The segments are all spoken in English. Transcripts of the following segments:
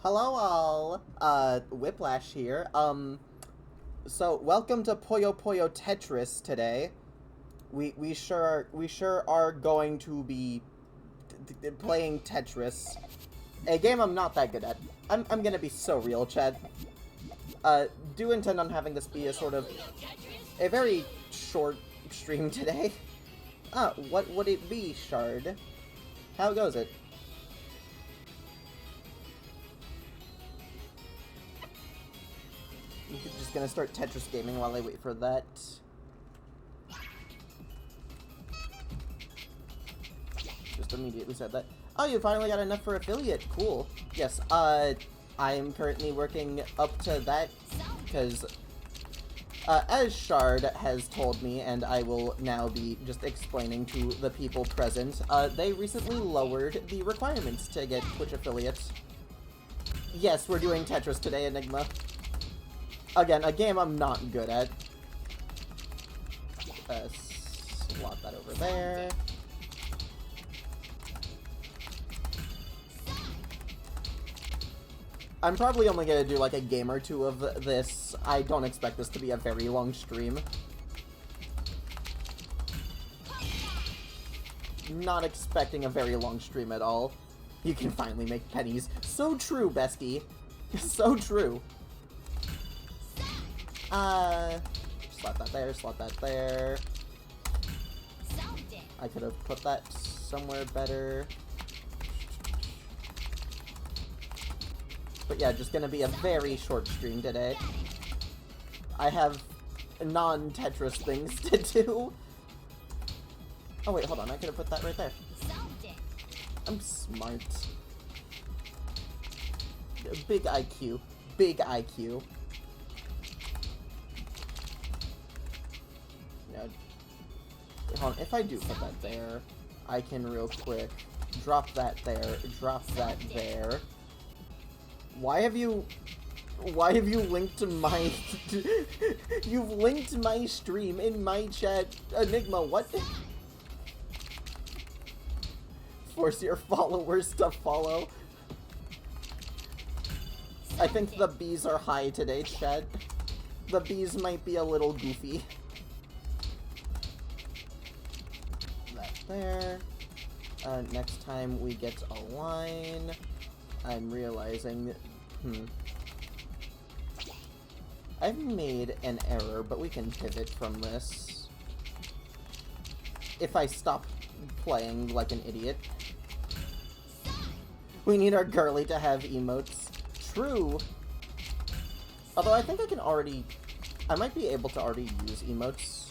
Hello all, Whiplash here. So welcome to Puyo Puyo Tetris today. We sure are going to be playing Tetris, a game I'm not that good at. I'm gonna be so real, Chad. Do intend on having this be a sort of a very short stream today. What would it be, Shard? How goes it? I'm just gonna start Tetris gaming while I wait for that. Just immediately said that. Oh, you finally got enough for affiliate. Cool. Yes, I am currently working up to that, because, as Shard has told me, and I will now be just explaining to the people present, they recently lowered the requirements to get Twitch affiliates. Yes, we're doing Tetris today, Enigma. Again, a game I'm not good at. Slot that over there. I'm probably only gonna do like a game or two of this. I don't expect this to be a very long stream. Not expecting a very long stream at all. You can finally make pennies. So true, bestie. So true. Slot that there, slot that there. I could have put that somewhere better. But yeah, just gonna be a very short stream today. I have non-Tetris things to do. Oh wait, hold on, I could have put that right there. I'm smart. Big IQ. Big IQ. Hold on, if I do put that there, I can real quick drop that there, drop that there. Why have you linked my you've linked my stream in my chat, Enigma? What? Force your followers to follow. I think the bees are high today, chat. The bees might be a little goofy. There. Next time we get a line, I'm realizing, I've made an error, but we can pivot from this. If I stop playing like an idiot. We need our girly to have emotes. True. Although I think I might be able to already use emotes.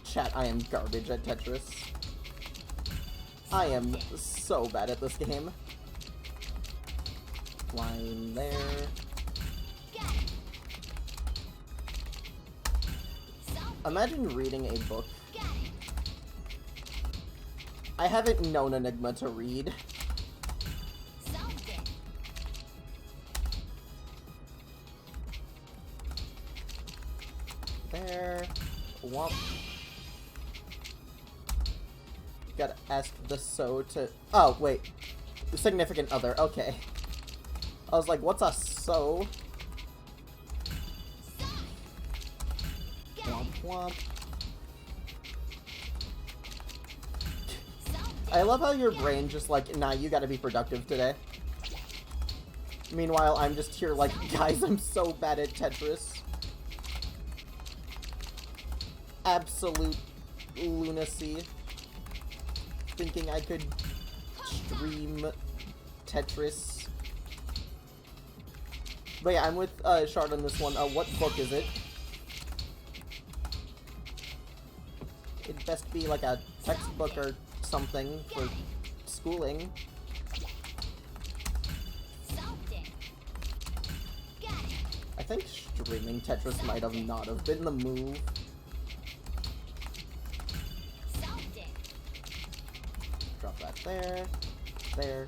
Chat, I am garbage at Tetris. I am so bad at this game. Line there. Imagine reading a book. I haven't known Enigma to read. There. Womp. Gotta ask the to... Oh, wait. Significant other. Okay. I was like, what's a so? Womp womp. I love how your brain just like, nah, you gotta be productive today. Meanwhile, I'm just here like, guys, I'm so bad at Tetris. Absolute lunacy. Thinking I could stream Tetris. But yeah, I'm with Shard on this one. What book is it? It'd best be like a textbook or something for schooling. I think streaming Tetris might have not have been the move. Drop that there, there.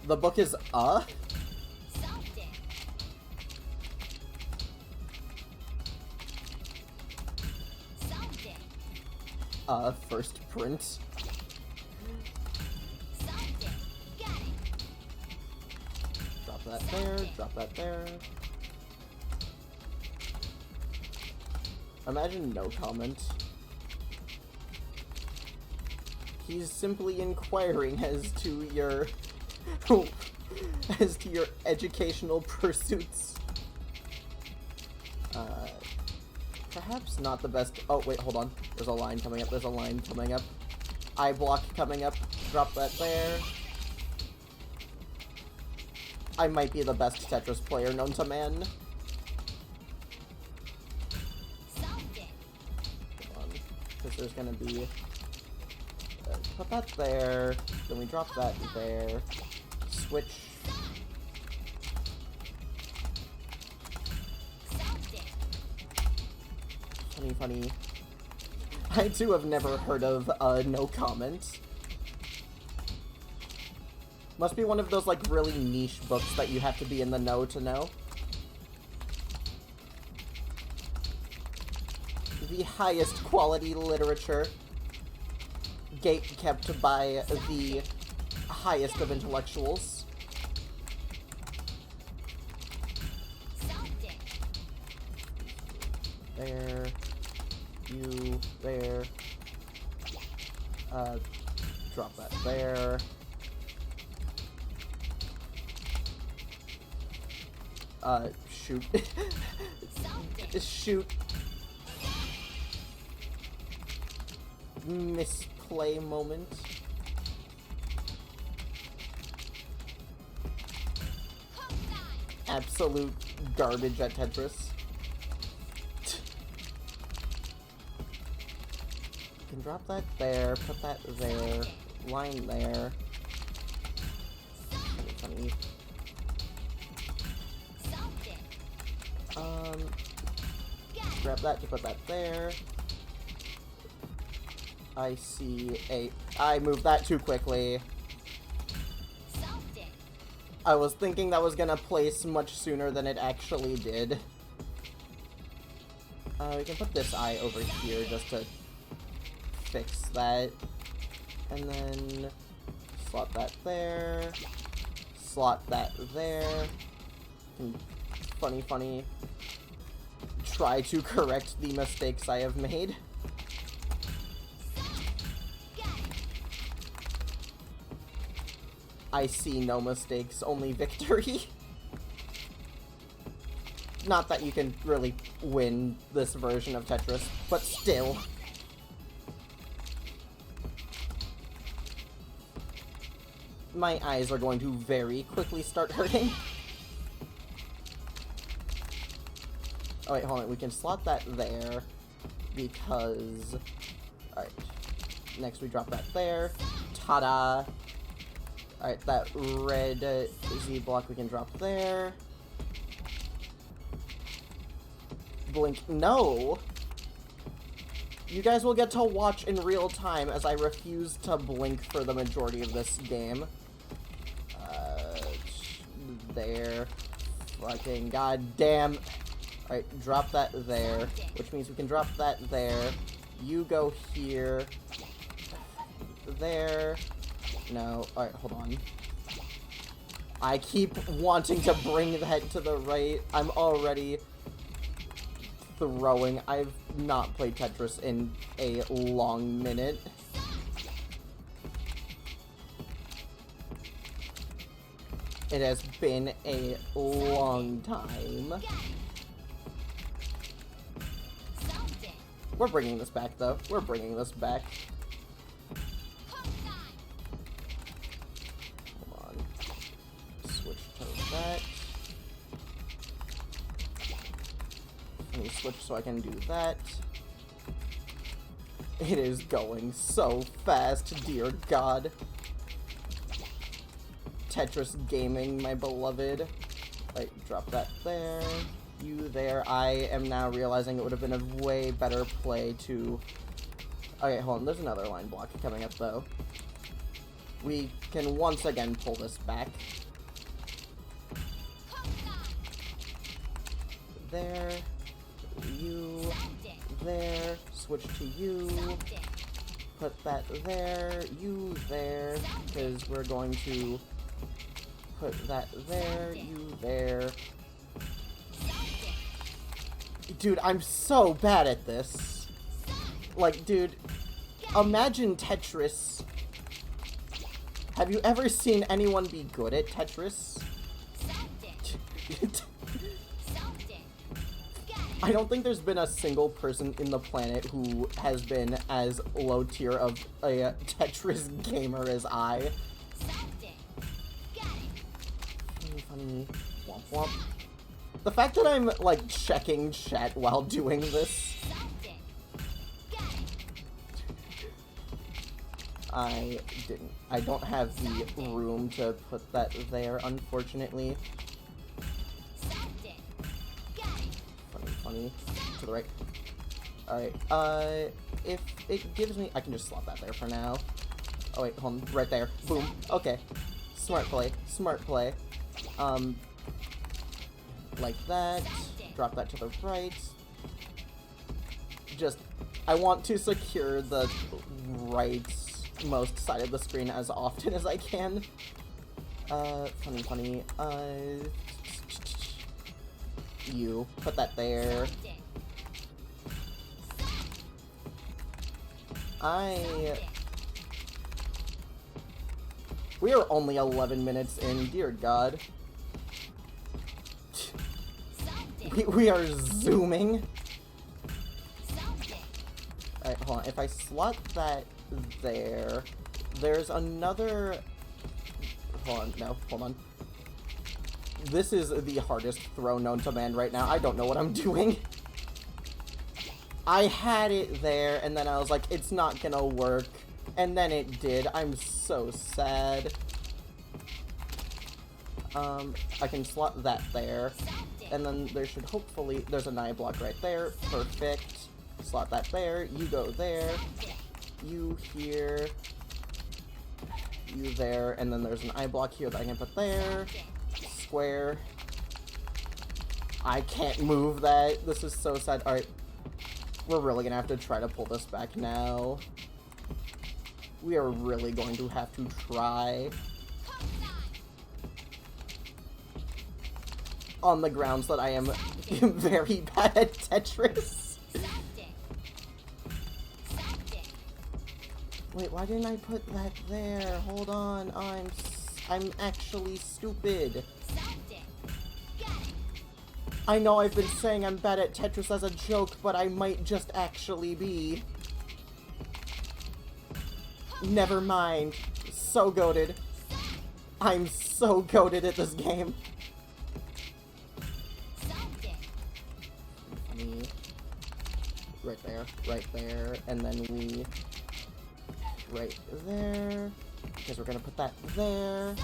The book is first print. Drop that there, drop that there. Imagine no comment. He's simply inquiring as to your educational pursuits. Perhaps not the best. Oh wait, hold on. There's a line coming up. There's a line coming up. Eye block coming up. Drop that there. I might be the best Tetris player known to man. Because there's gonna be... put that there, then we drop that there, switch. Funny, funny. I too have never heard of no comment. Must be one of those like really niche books that you have to be in the know to know. The highest quality literature, gate kept by the highest of intellectuals. There, you, there, drop that there. Shoot. Shoot. Misplay moment. Absolute garbage at Tetris. You can drop that there, put that there, line there. Funny. Grab that to put that there. I see a... I moved that too quickly. I was thinking that was gonna place much sooner than it actually did. We can put this eye over here just to fix that. And then slot that there. Slot that there. And funny. Try to correct the mistakes I have made. I see no mistakes, only victory. Not that you can really win this version of Tetris, but still. My eyes are going to very quickly start hurting. Oh wait, hold on, we can slot that there, because... Alright, next we drop that there. Ta-da! Alright, that red Z block we can drop there. Blink, no! You guys will get to watch in real time as I refuse to blink for the majority of this game. There. Fucking goddamn. Alright, drop that there, which means we can drop that there. You go here. There. No. Alright, hold on. I keep wanting to bring that to the right. I'm already throwing. I've not played Tetris in a long minute. It has been a long time. We're bringing this back, though. We're bringing this back. Hold on. Switch to that. Let me switch so I can do that. It is going so fast, dear God. Tetris gaming, my beloved. Right, drop that there. You there. I am now realizing it would have been a way better play to... Okay, hold on. There's another line block coming up, though. we can once again pull this back. There. You. There. Switch to you. Put that there. You there. Because we're going to put that there. You there. Dude, I'm so bad at this. Like, dude, imagine Tetris. Have you ever seen anyone be good at Tetris? I don't think there's been a single person in the planet who has been as low tier of a Tetris gamer as I. Funny. Womp womp. The fact that I'm, like, checking chat while doing this. I don't have the room to put that there, unfortunately. Funny. To the right. Alright, if it gives me... I can just slot that there for now. Oh wait, hold on. Right there. Boom. Okay. Smart play. Smart play. Like that. Drop that to the right. Just... I want to secure the rightmost side of the screen as often as I can. Funny. You. Put that there. We are only 11 minutes in, dear God. We are zooming. Alright, hold on. If I slot that there, there's another... Hold on, no, hold on. This is the hardest throw known to man right now. I don't know what I'm doing. I had it there, and then I was like, it's not gonna work. And then it did. I'm so sad. I can slot that there. And then there should hopefully... There's an eye block right there. Perfect. Slot that there. You go there. You here. You there. And then there's an eye block here that I can put there. Square. I can't move that. This is so sad. Alright. We're really gonna have to try to pull this back now. We are really going to have to try. On the grounds that I am very bad at Tetris. Wait, why didn't I put that there? Hold on, I'm actually stupid. I know I've been saying I'm bad at Tetris as a joke, but I might just actually be. Never mind. So goated. I'm so goated at this game. Right there, and then we... Right there, because we're gonna put that there.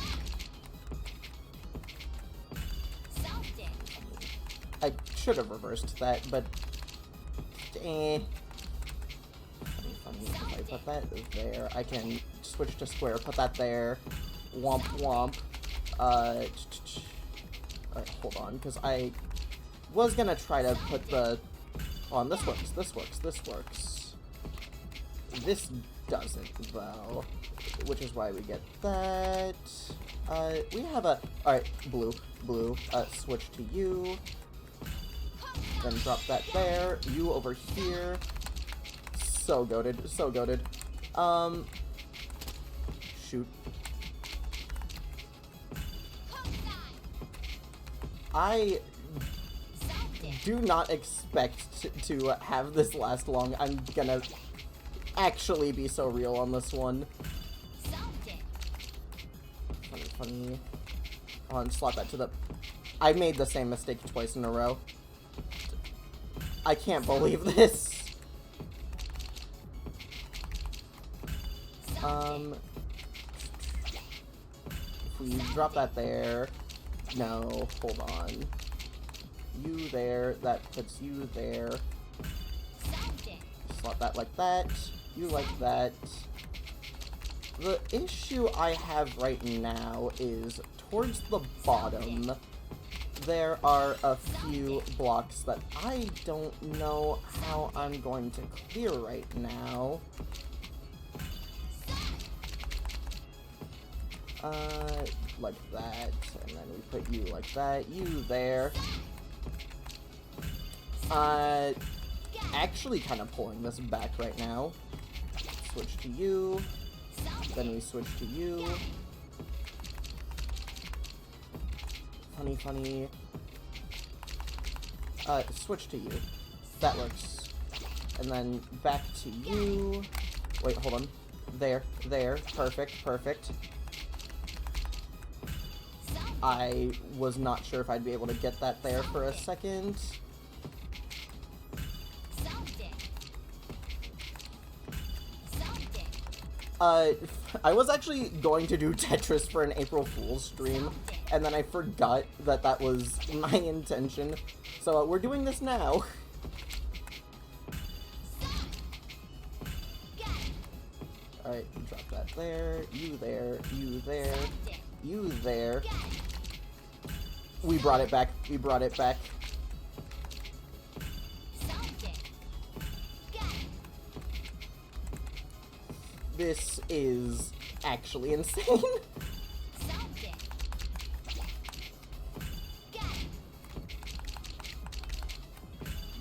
I should have reversed that, but... Funny. If I put that there, I can switch to square, put that there. Womp womp. Alright, hold on, because I was gonna try to put the... Hold on, this works. This doesn't, though. Which is why we get that. We have a... Alright, blue. Switch to you. Then drop that there. You over here. So goated. Shoot. I do not expect to have this last long. I'm gonna actually be so real on this one. Funny. Hold on, slot that to the... I made the same mistake twice in a row. I can't believe this. If we drop that there... No, hold on. You there, that puts you there. Slot that like that. You like that. The issue I have right now is towards the bottom, there are a few blocks that I don't know how I'm going to clear right now. Like that, and then we put you like that, you there. Actually kind of pulling this back right now. Switch to you, then we switch to you. Funny. Switch to you. That works. And then back to you. Wait, hold on. There. Perfect. I was not sure if I'd be able to get that there for a second. I was actually going to do Tetris for an April Fool's stream, and then I forgot that that was my intention. So we're doing this now. Alright, drop that there, you there, you there, you there. We brought it back. This is actually insane.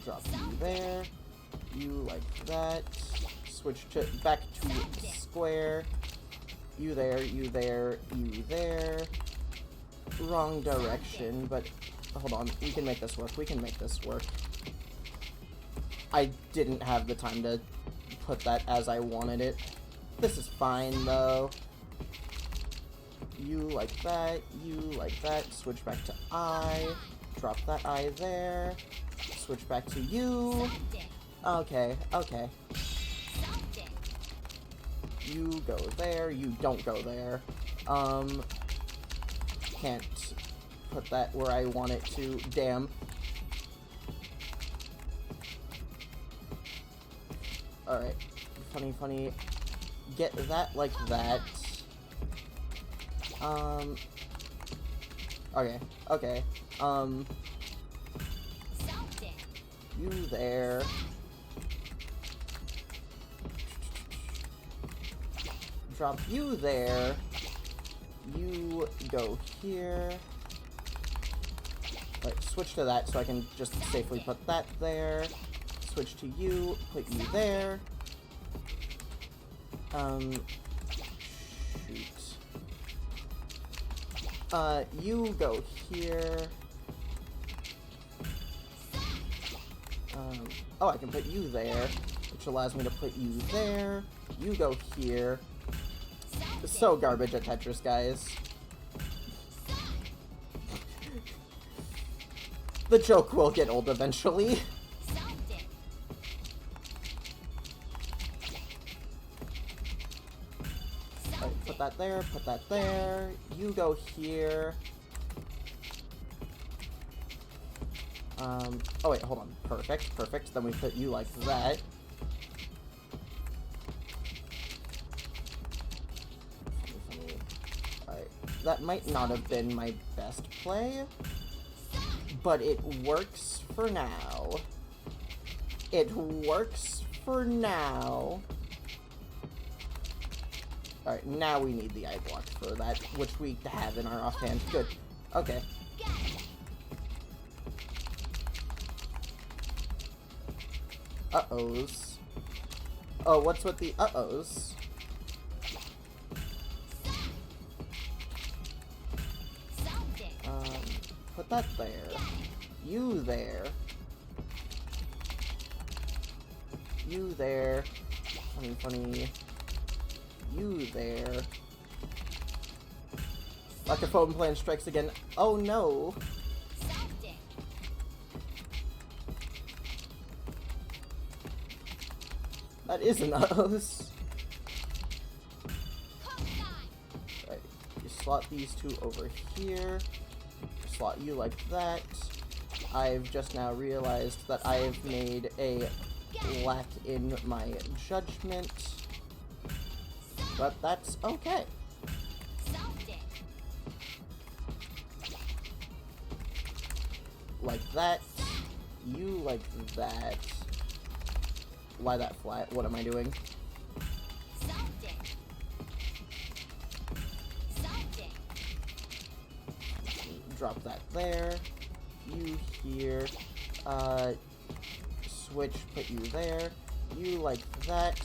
Drop you there. You like that. Switch to back to square. You there, you there, you there. Wrong direction, but hold on. We can make this work. I didn't have the time to put that as I wanted it. This is fine, though. You like that, switch back to I, drop that I there, switch back to you. Okay. You go there, you don't go there. Can't put that where I want it to, damn. Alright, funny. Get that like that. Okay. You there. Drop you there. You go here. Alright, switch to that so I can just safely put that there. Switch to you, put you there. Shoot. You go here. Oh, I can put you there, which allows me to put you there. You go here. So garbage at Tetris, guys. The joke will get old eventually. Alright, put that there, you go here. Oh wait, hold on. Perfect. Then we put you like that. Funny. Alright, that might not have been my best play, but it works for now. Alright, now we need the eye block for that, which we have in our offhand. Good. Okay. Uh-ohs. Oh, what's with the uh-ohs? Put that there. You there. You there. Funny. You there. Like a foam plan strikes again. Oh no! That is an O's. Right, you slot these two over here. Slot you like that. I've just now realized that I have made a lack in my judgment. but that's okay. Like that. You like that. Lie that flat. What am I doing? Drop that there. You here. Switch, put you there. You like that.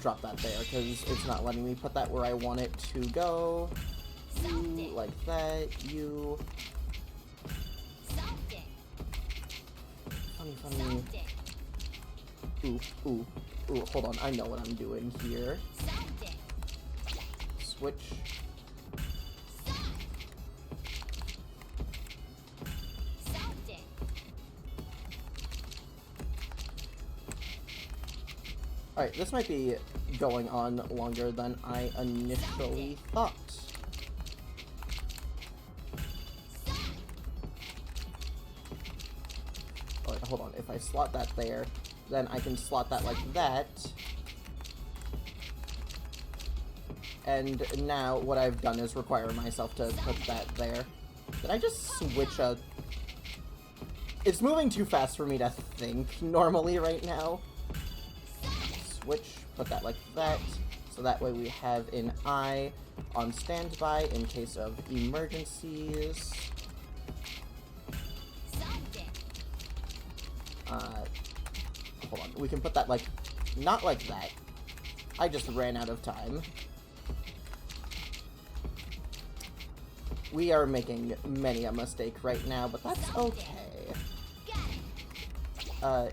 Drop that there, because it's not letting me put that where I want it to go. You like that. You... Funny. Ooh, ooh, ooh, hold on. I know what I'm doing here. Switch. Alright, this might be going on longer than I initially thought. Alright, hold on. If I slot that there, then I can slot that like that. And now what I've done is require myself to put that there. Did I just switch a... It's moving too fast for me to think normally right now. Switch, put that like that, so that way we have an eye on standby in case of emergencies. Hold on, we can put that like, not like that. I just ran out of time. We are making many a mistake right now, but that's okay.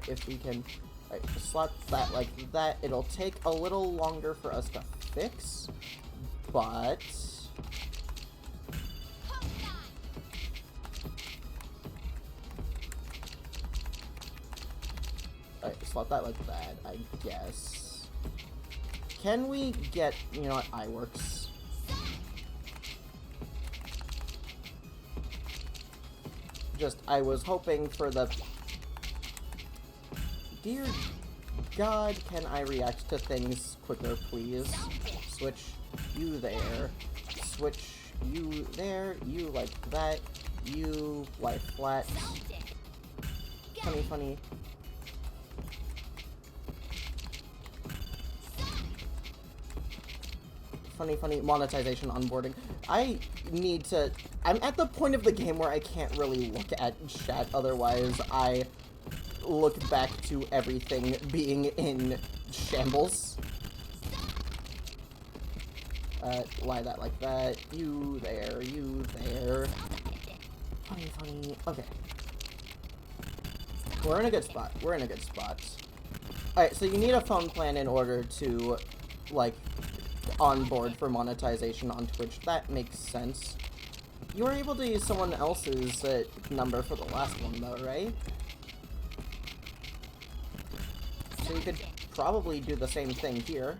If we can... Right, slot that like that. It'll take a little longer for us to fix, but... Alright, slot that like that, I guess. Can we get... You know what? iWorks. Just, I was hoping for the... Dear God, can I react to things quicker, please? Switch you there. Switch you there. You like that. You lie flat. Funny. Funny monetization onboarding. I need to... I'm at the point of the game where I can't really look at chat, otherwise I look back to everything being in shambles. Lie that like that. You there, you there. Funny. Okay. We're in a good spot. Alright, so you need a phone plan in order to, like, onboard for monetization on Twitch. That makes sense. You were able to use someone else's number for the last one, though, right? So you could probably do the same thing here.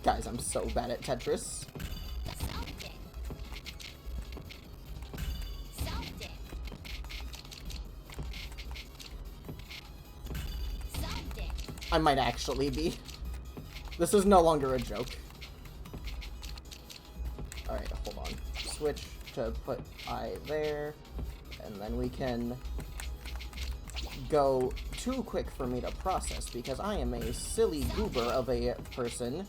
Guys, I'm so bad at Tetris. I might actually be. This is no longer a joke. Alright, hold on. Switch to put I there, and then we can go too quick for me to process because I am a silly goober of a person.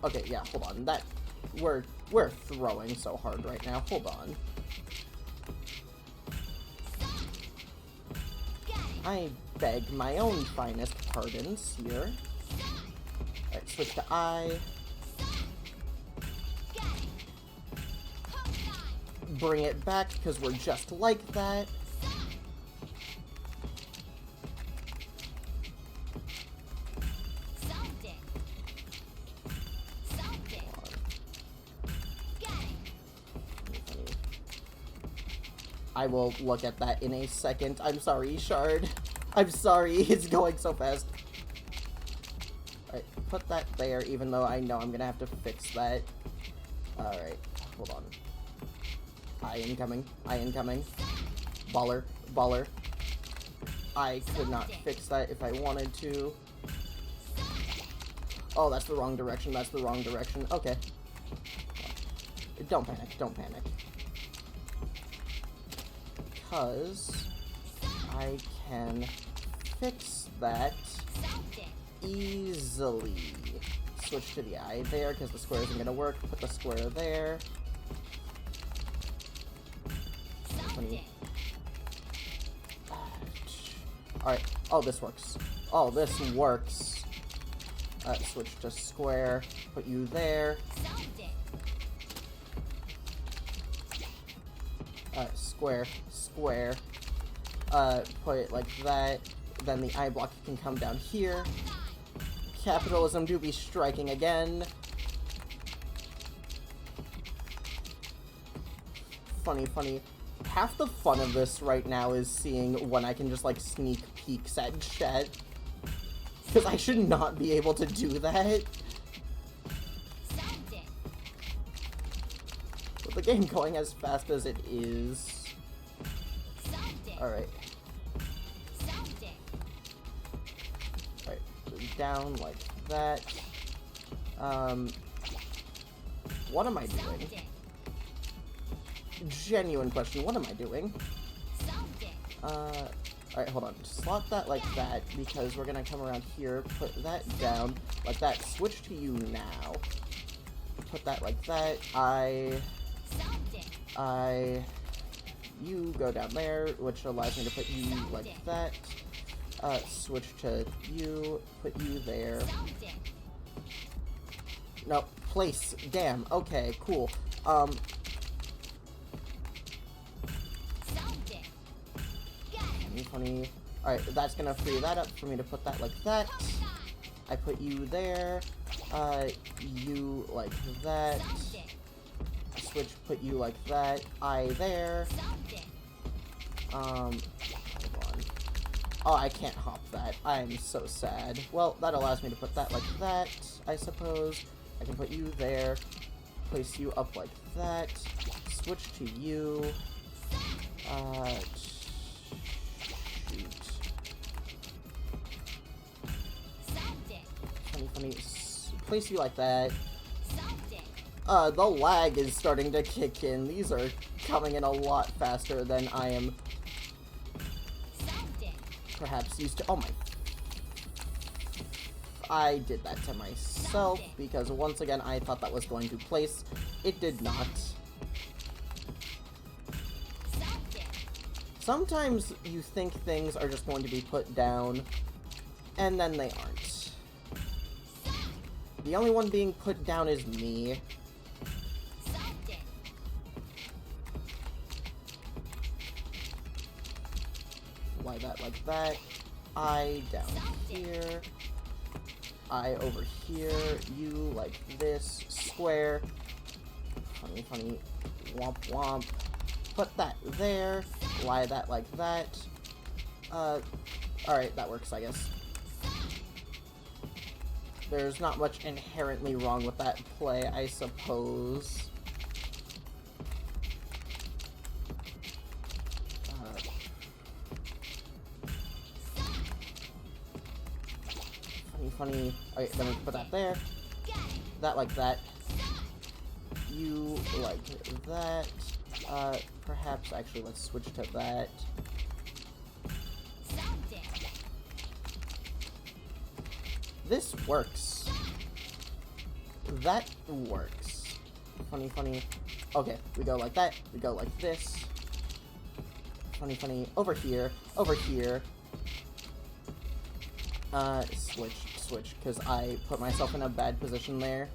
Okay, yeah, hold on. That we're throwing so hard right now. Hold on. I beg my own finest pardons here. Alright, switch to I. Bring it back, because we're just like that. I will look at that in a second. I'm sorry, Shard. I'm sorry, it's going so fast. Alright, put that there, even though I know I'm gonna have to fix that. Alright, hold on. I am coming. Baller. Baller. I could not fix that if I wanted to. Oh, that's the wrong direction. That's the wrong direction. Okay. Don't panic. Don't panic. Because I can fix that easily. Switch to the eye there because the square isn't going to work. Put the square there. Alright. Oh, this works. Oh, this works. Switch to square. Put you there. Square. Square. Put it like that. Then the eye block can come down here. Capitalism do be striking again. Funny, funny. Half the fun of this right now is seeing when I can just, like, sneak peeks at chat. Because I should not be able to do that. With the game going as fast as it is. Alright. Alright, down like that. What am I doing? Genuine question, what am I doing? Alright, hold on. Slot that like that, because we're gonna come around here, put that down, like that. Switch to you now. Put that like that. You go down there, which allows me to put you like that. Switch to you, put you there. No, place. Damn, okay, cool. Funny. Alright, that's gonna free that up for me to put that like that. I put you there. You like that. Switch, put you like that. I there. Hold on. Oh, I can't hop that. I'm so sad. Well, that allows me to put that like that, I suppose. I can put you there. Place you up like that. Switch to you. Funny. Place you like that. The lag is starting to kick in. These are coming in a lot faster than I am perhaps used to. Oh my. I did that to myself because once again I thought that was going to place. It did not. Sometimes you think things are just going to be put down, and then they aren't. The only one being put down is me. Lie that like that. I down here. I over here. You like this. Square. Funny. Womp womp. Put that there. Lie that like that. Alright, that works, I guess. There's not much inherently wrong with that play, I suppose. Funny. Alright, then we put that there. That like that. You like that. Perhaps actually let's switch to that. This works. That works. Funny. Okay, we go like that. We go like this. Funny. Over here. Switch, because I put myself in a bad position there.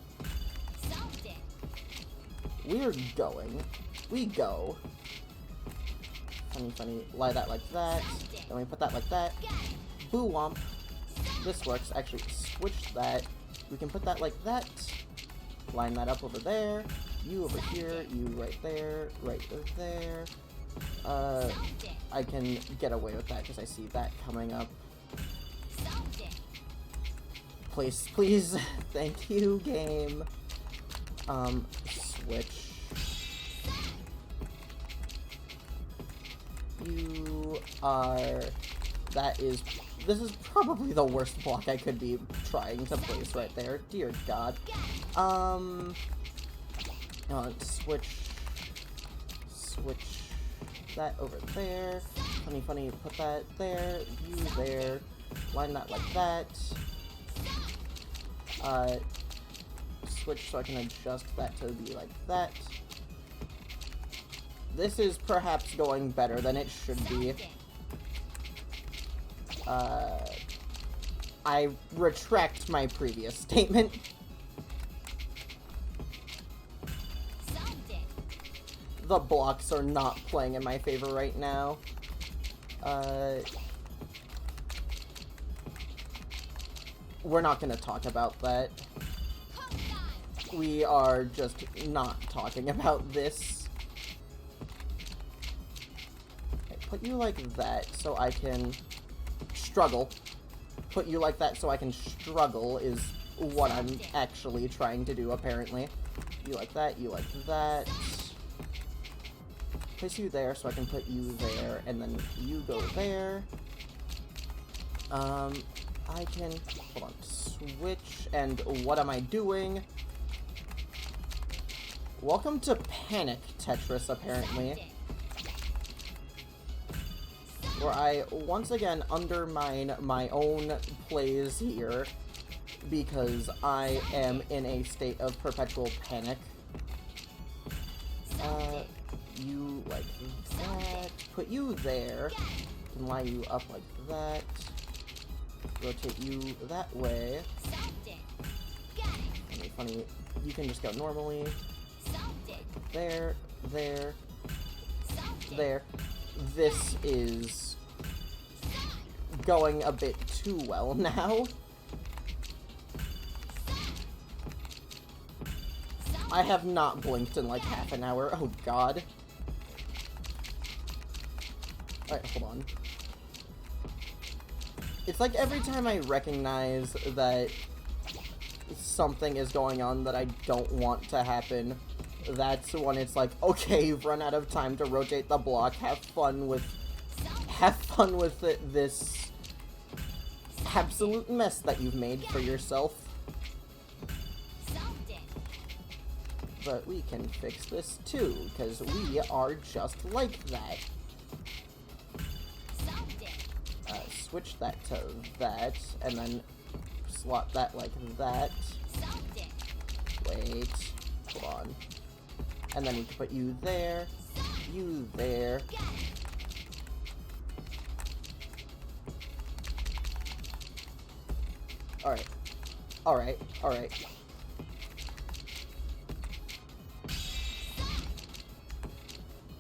We're going. We go. Funny. Lie that like that. Then we put that like that. Boo womp. This works. Actually, switch that. We can put that like that. Line that up over there. You over here. You right there. Right there. I can get away with that because I see that coming up. Please. Thank you, game. Switch. You are... This is probably the worst block I could be trying to place right there. Dear God. Switch that over there. Funny, put that there. You there. Line that like that. Switch so I can adjust that to be like that. This is perhaps going better than it should be. I retract my previous statement. The blocks are not playing in my favor right now. We're not gonna talk about that. We are just not talking about this. Okay, put you like that so I can struggle. Put you like that so I can struggle is what I'm actually trying to do, apparently. You like that, you like that. Place you there so I can put you there, and then you go there. I can... Hold on. Switch, and what am I doing? Welcome to Panic Tetris, apparently. Where I, once again, undermine my own plays here, because I am in a state of perpetual panic. You like that. Put you there. Can line you up like that. Rotate you that way. Funny. You can just go normally. There. There. There. This is going a bit too well now. I have not blinked in like half an hour. Oh God. Alright, hold on. It's like every time I recognize that something is going on that I don't want to happen, that's when it's like, okay, you've run out of time to rotate the block. Have fun with this absolute mess that you've made for yourself. But we can fix this too, because we are just like that. Switch that to that, and then slot that like that. Wait, hold on. And then we can put you there, you there. Alright. Alright, alright.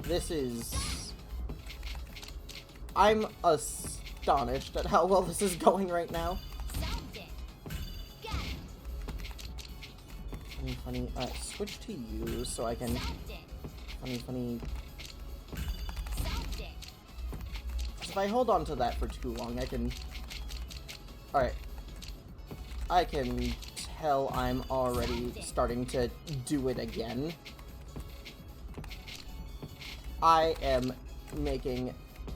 This is... I'm astonished at how well this is going right now. Funny, switch to you so I can... Funny. If I hold on to that for too long, I can... Alright. I can tell I'm already starting to do it again. I am making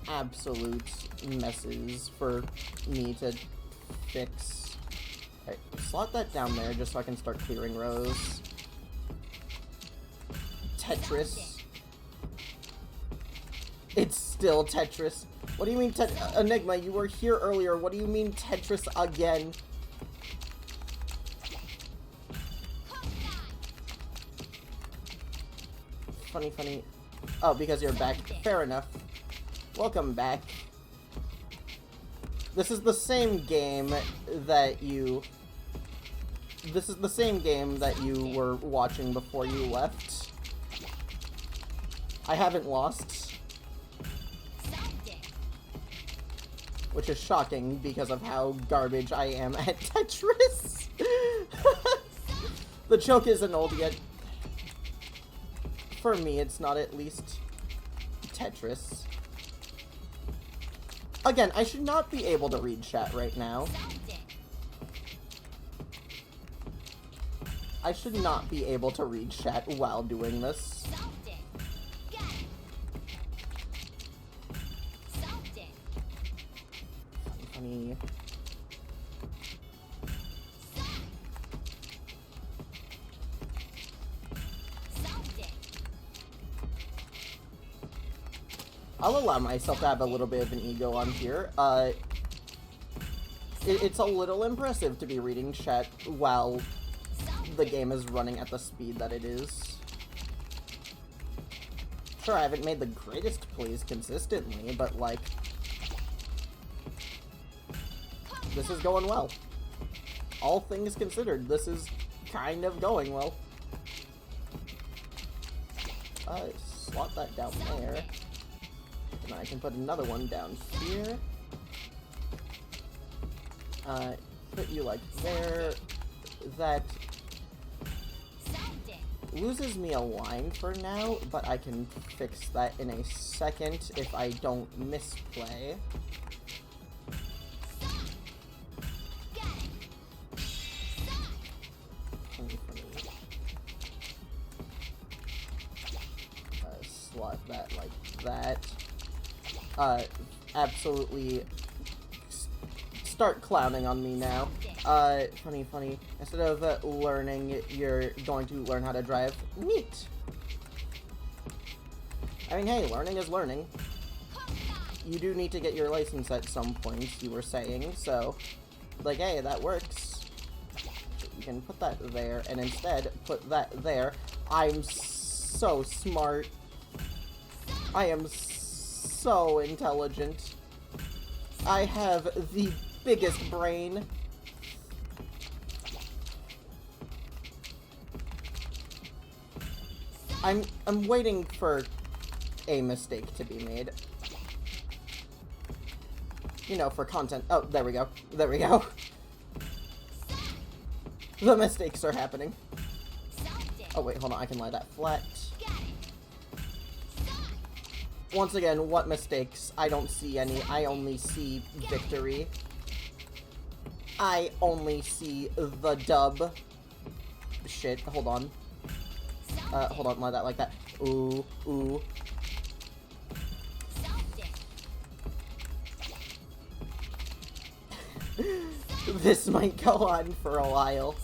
absolute messes for me to fix. Alright, slot that down there just so I can start clearing rows. Tetris. It's still Tetris. What do you mean Enigma, you were here earlier. What do you mean Tetris again? Funny. Oh, because you're back. Fair enough. Welcome back. This is the same game that you... This is the same game that you were watching before you left. I haven't lost. Which is shocking because of how garbage I am at Tetris. The joke isn't old yet. For me, it's not at least Tetris. Again, I should not be able to read chat right now. I should not be able to read chat while doing this. I'll allow myself to have a little bit of an ego on here. It's a little impressive to be reading chat while the game is running at the speed that it is. Sure, I haven't made the greatest plays consistently, but, like, this is going well. All things considered, this is kind of going well. Slot that down there. And I can put another one down here. Put you, like, there. That loses me a line for now, but I can fix that in a second if I don't misplay. Slot that like that. Absolutely start clowning on me now. Funny. Instead of learning, you're going to learn how to drive. Neat! I mean, hey, learning is learning. You do need to get your license at some point, you were saying, so, like, hey, that works. You can put that there, and instead, put that there. I'm so smart. I am so intelligent. I have the biggest brain. I'm waiting for a mistake to be made. You know, for content. Oh, there we go. There we go. The mistakes are happening. Oh wait, hold on, I can lie that flat. Once again, what mistakes? I don't see any. I only see victory. I only see the dub. Shit, hold on. Hold on, lie that like that. Ooh, ooh. This might go on for a while.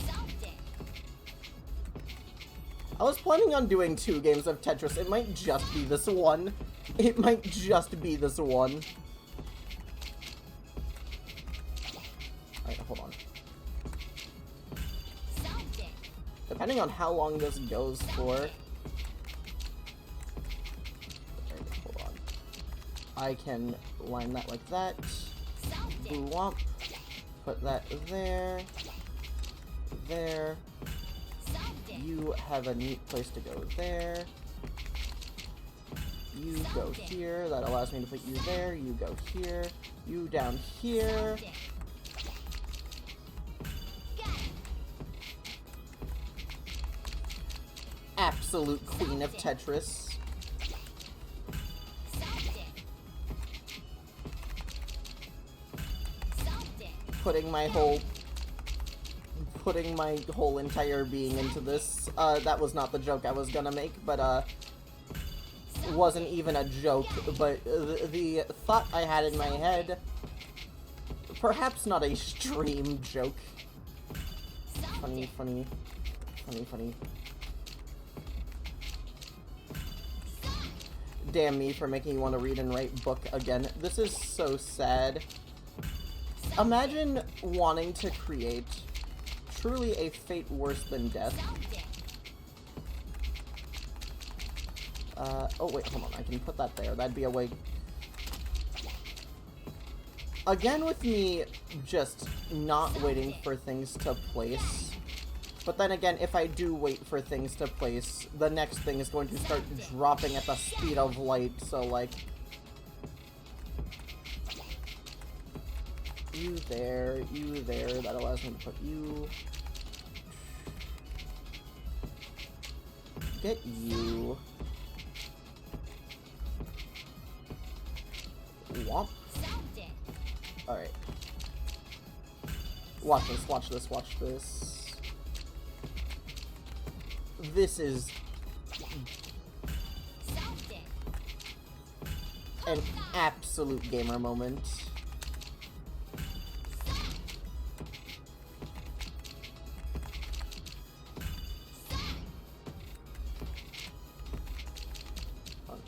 I was planning on doing 2 games of Tetris. It might just be this one. It might just be this one. Alright, hold on. Depending on how long this goes for... Alright, hold on. I can line that like that. Womp. Put that there. There. You have a neat place to go there. You go here. That allows me to put you there. You go here. You down here. Absolute queen of Tetris. Putting my whole entire being into this. That was not the joke I was gonna make, but wasn't even a joke, but the thought I had in my head, perhaps not a stream joke. Funny. Damn me for making you want to read and write book again. This is so sad. Imagine wanting to create truly a fate worse than death. Oh wait, hold on, I can put that there. That'd be a way... Again with me just not waiting for things to place. But then again, if I do wait for things to place, the next thing is going to start dropping at the speed of light, so like... You there, that allows me to put you... Get you... Womp. Alright. Watch this. This is... an absolute gamer moment.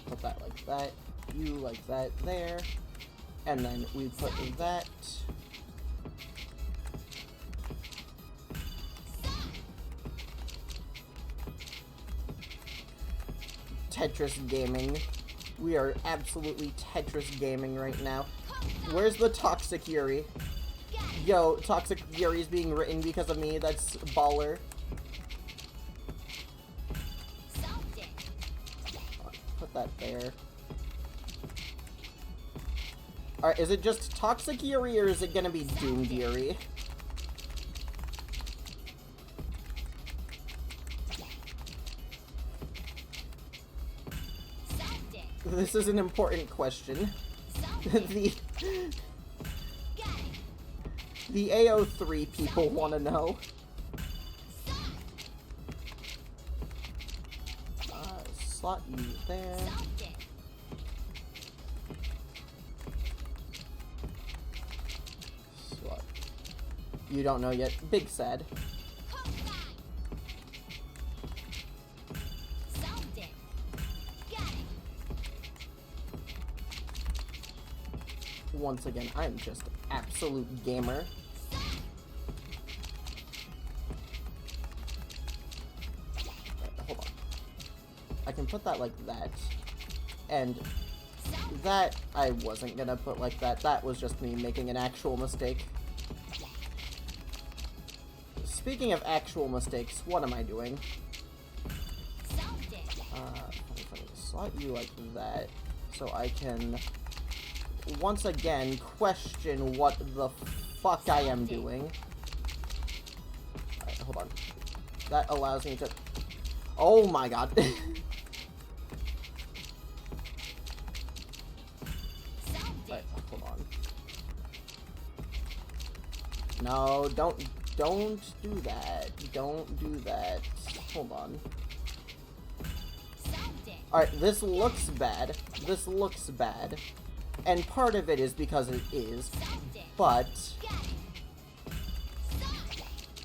Put that like that. you like that there. And then we put that. Tetris gaming. We are absolutely Tetris gaming right now. Where's the Toxic Yuri? Yo, Toxic Yuri is being written because of me. That's baller. Put that there. Alright, is it just Toxic Yuri or is it gonna be Doomed Yuri? This is an important question. The AO3 people want to know. Slot you there. Slot. You don't know yet. Big sad. Once again, I'm just absolute gamer. Right, hold on. I can put that like that. And that I wasn't gonna put like that. That was just me making an actual mistake. Speaking of actual mistakes, what am I doing? Slot you like that so I can once again question what the fuck I am doing. Alright, hold on. That allows me to... Oh my god. Alright, hold on. No, don't do that. Don't do that. Hold on. Alright, this looks bad. This looks bad. And part of it is because it is, but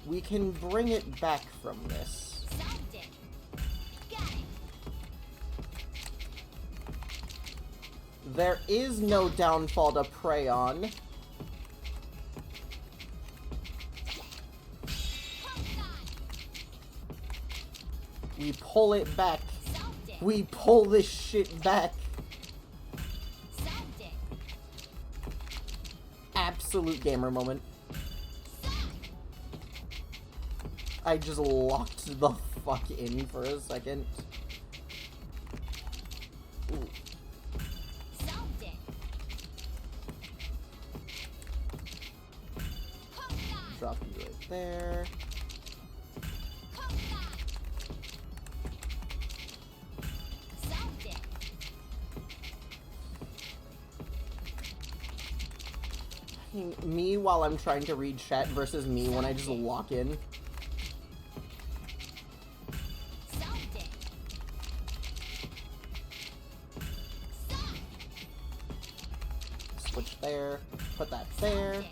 we can bring it back from this. There is no downfall to prey on. We pull it back. We pull this shit back. Absolute gamer moment. I just locked the fuck in for a second. Ooh. Drop you right there. Me while I'm trying to read chat versus me when I just lock in. Switch there, put that there.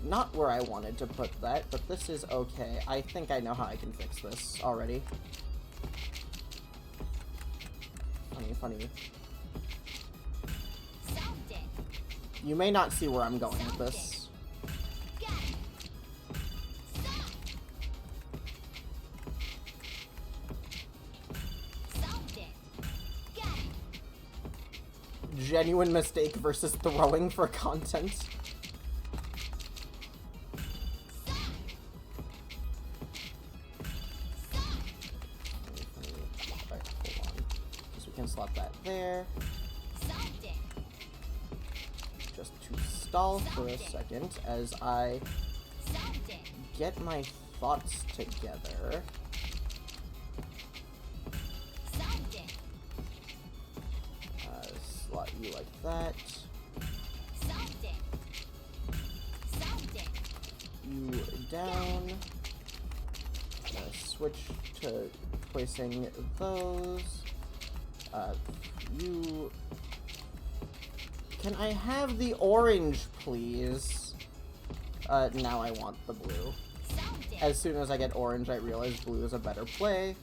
Not where I wanted to put that, but this is okay. I think I know how I can fix this already. Funny. You may not see where I'm going with this. Genuine mistake versus throwing for content. Slot that there. Just to stall for a second as I get my thoughts together. Slot you like that. You down. Switch to placing those. You... Can I have the orange, please? Now I want the blue. As soon as I get orange, I realize blue is a better play.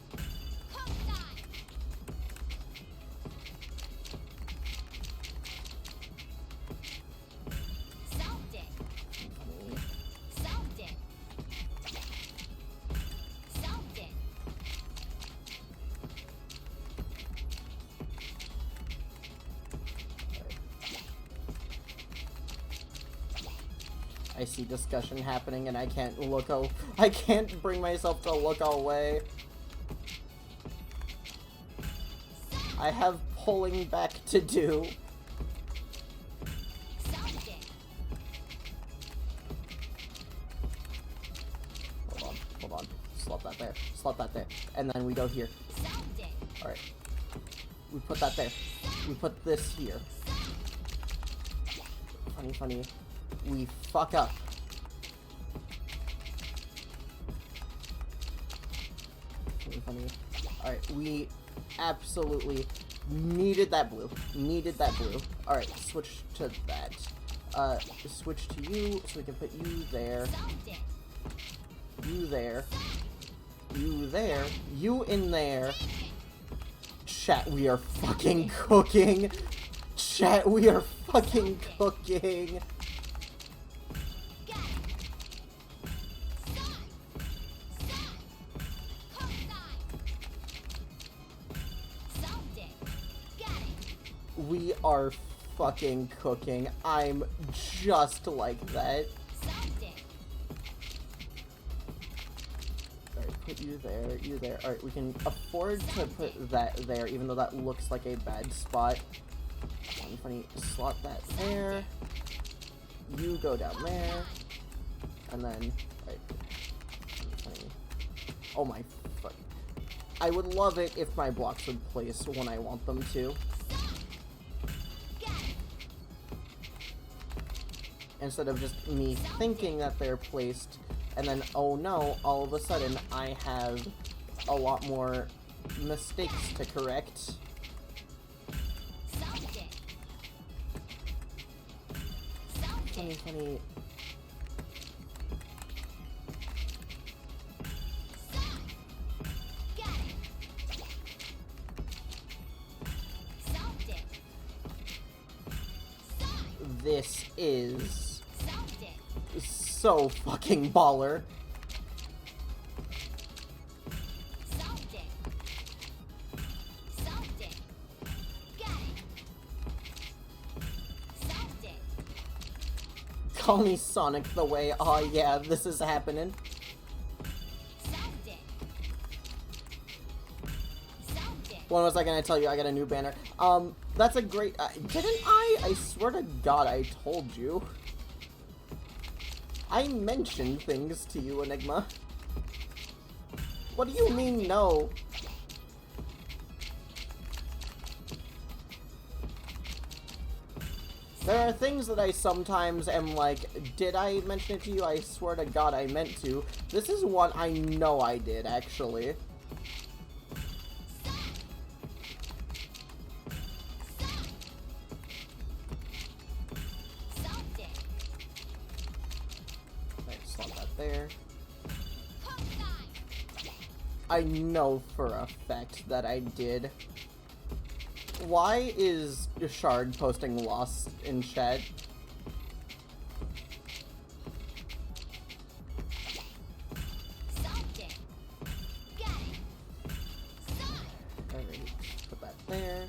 I see discussion happening and I can't I can't bring myself to look away. I have pulling back to do. Hold on. Slot that there. Slot that there. And then we go here. Alright. We put that there. We put this here. Funny. We fuck up. Funny. Alright, we absolutely needed that blue. Alright, switch to that. Switch to you, so we can put you there. You there. You there. You in there. Chat, we are fucking cooking. Chat, we are fucking cooking. We are fucking cooking. I'm just like that. Alright, put you there, you there. Alright, we can afford to put that there, even though that looks like a bad spot. Funny, slot that there. You go down there. And then, funny. Oh my fuck. I would love it if my blocks would place when I want them to. Instead of just me thinking that they're placed, and then, oh no, all of a sudden I have a lot more mistakes to correct. Funny. This is so fucking baller. Call me Sonic the way. Oh yeah, this is happening. When was I gonna tell you I got a new banner? That's a great... didn't I? I swear to God I told you. I mentioned things to you, Enigma. What do you mean, no? There are things that I sometimes am like, did I mention it to you? I swear to God I meant to. This is one I know I did, actually. There. I know for a fact that I did. Why is Shard posting Lost in chat? Alright, put that there.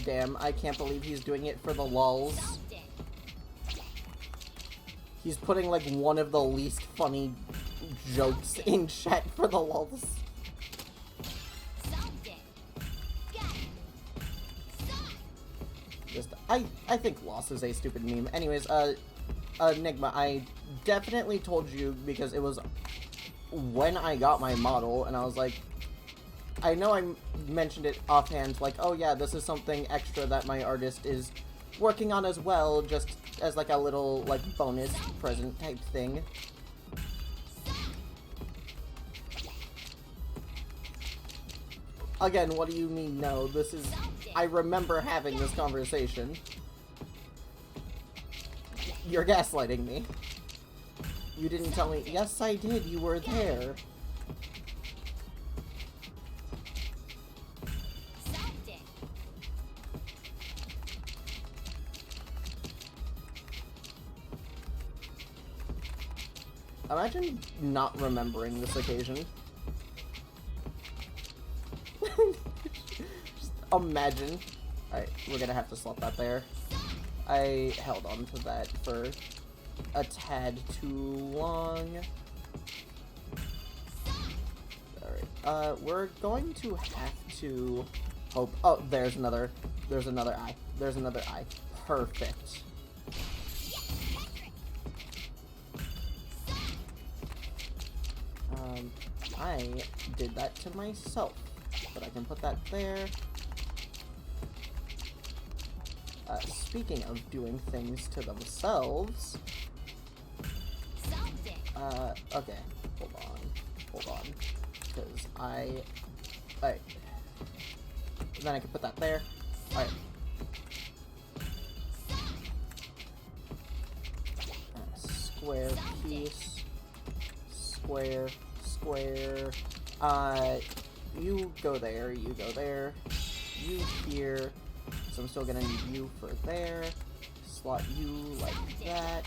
Damn, I can't believe he's doing it for the lulz. He's putting like one of the least funny jokes in chat for the lulz. Just, I think Lost is a stupid meme. Anyways, Enigma, I definitely told you because it was when I got my model, and I was like, I know I mentioned it offhand, like, oh yeah, this is something extra that my artist is working on as well, just as like a little, like, bonus present type thing. Again, what do you mean no? This is... I remember having this conversation. You're gaslighting me. You didn't tell me. Yes, I did. You were there. Imagine not remembering this occasion. Just imagine. Alright, we're gonna have to slap that there. I held on to that for a tad too long. Alright, we're going to have to hope. Oh, there's another eye. There's another eye. Perfect. I did that to myself, but I can put that there. Speaking of doing things to themselves, okay, hold on, because alright, then I can put that there. Alright. Square piece, square, you go there, you here, so I'm still gonna need you for there, slot you like that.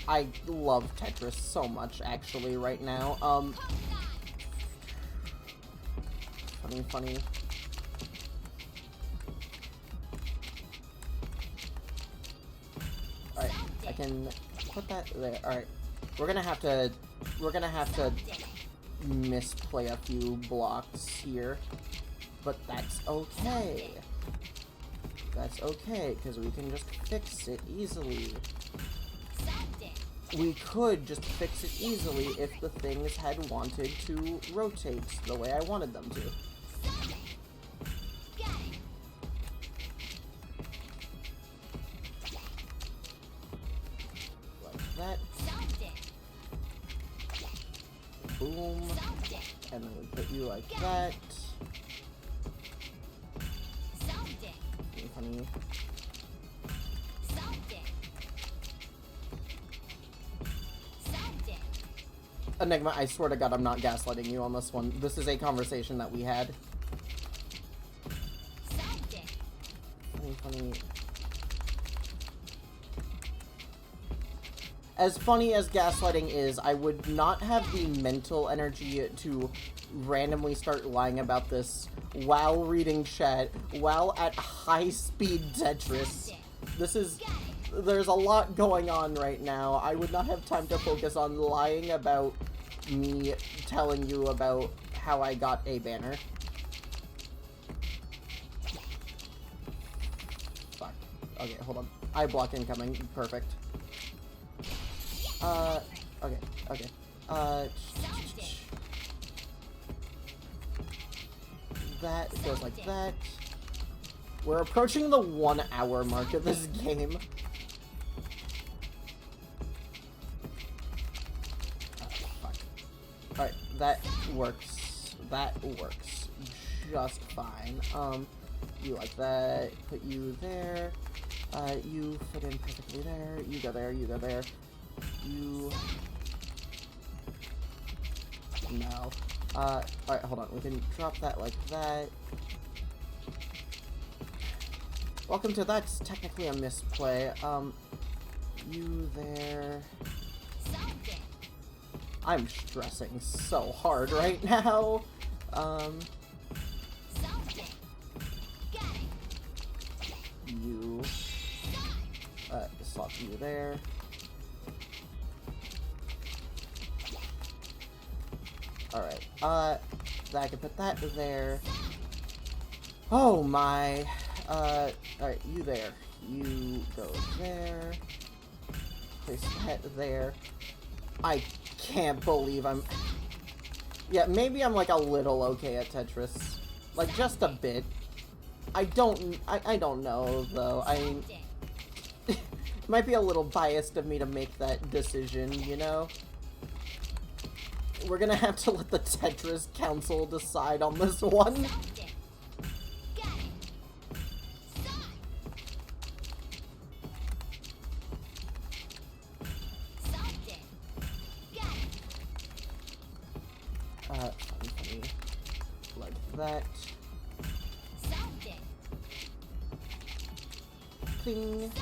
I love Tetris so much, actually, right now. Funny. Alright, I can put that there. Alright, we're gonna have to misplay a few blocks here, but that's okay. That's okay, because we can just fix it easily. We could just fix it easily if the things had wanted to rotate the way I wanted them to. Like that. Boom. And then we put you like that. Funny. Enigma, I swear to God, I'm not gaslighting you on this one. This is a conversation that we had. Funny. As funny as gaslighting is, I would not have the mental energy to randomly start lying about this while reading chat, while at high-speed Tetris. There's a lot going on right now. I would not have time to focus on lying about me telling you about how I got a banner. Fuck. Okay, hold on. I block incoming. Perfect. Okay. That goes like that. We're approaching the 1 hour mark of this game. Fuck. Alright, that works. That works just fine. You like that. Put you there. You fit in perfectly there. You go there, you go there. You... No. Alright, hold on. We can drop that like that. Welcome to That's Technically a Misplay. You there. I'm stressing so hard right now. You, slot you there. Alright, I can put that there. Oh my. Alright, you there. You go there. Place that there. I can't believe I'm... Yeah, maybe I'm like a little okay at Tetris. Like, just a bit. I don't know, though. Might be a little biased of me to make that decision, you know? We're gonna have to let the Tetris Council decide on this one. Funny. Like that. Ping.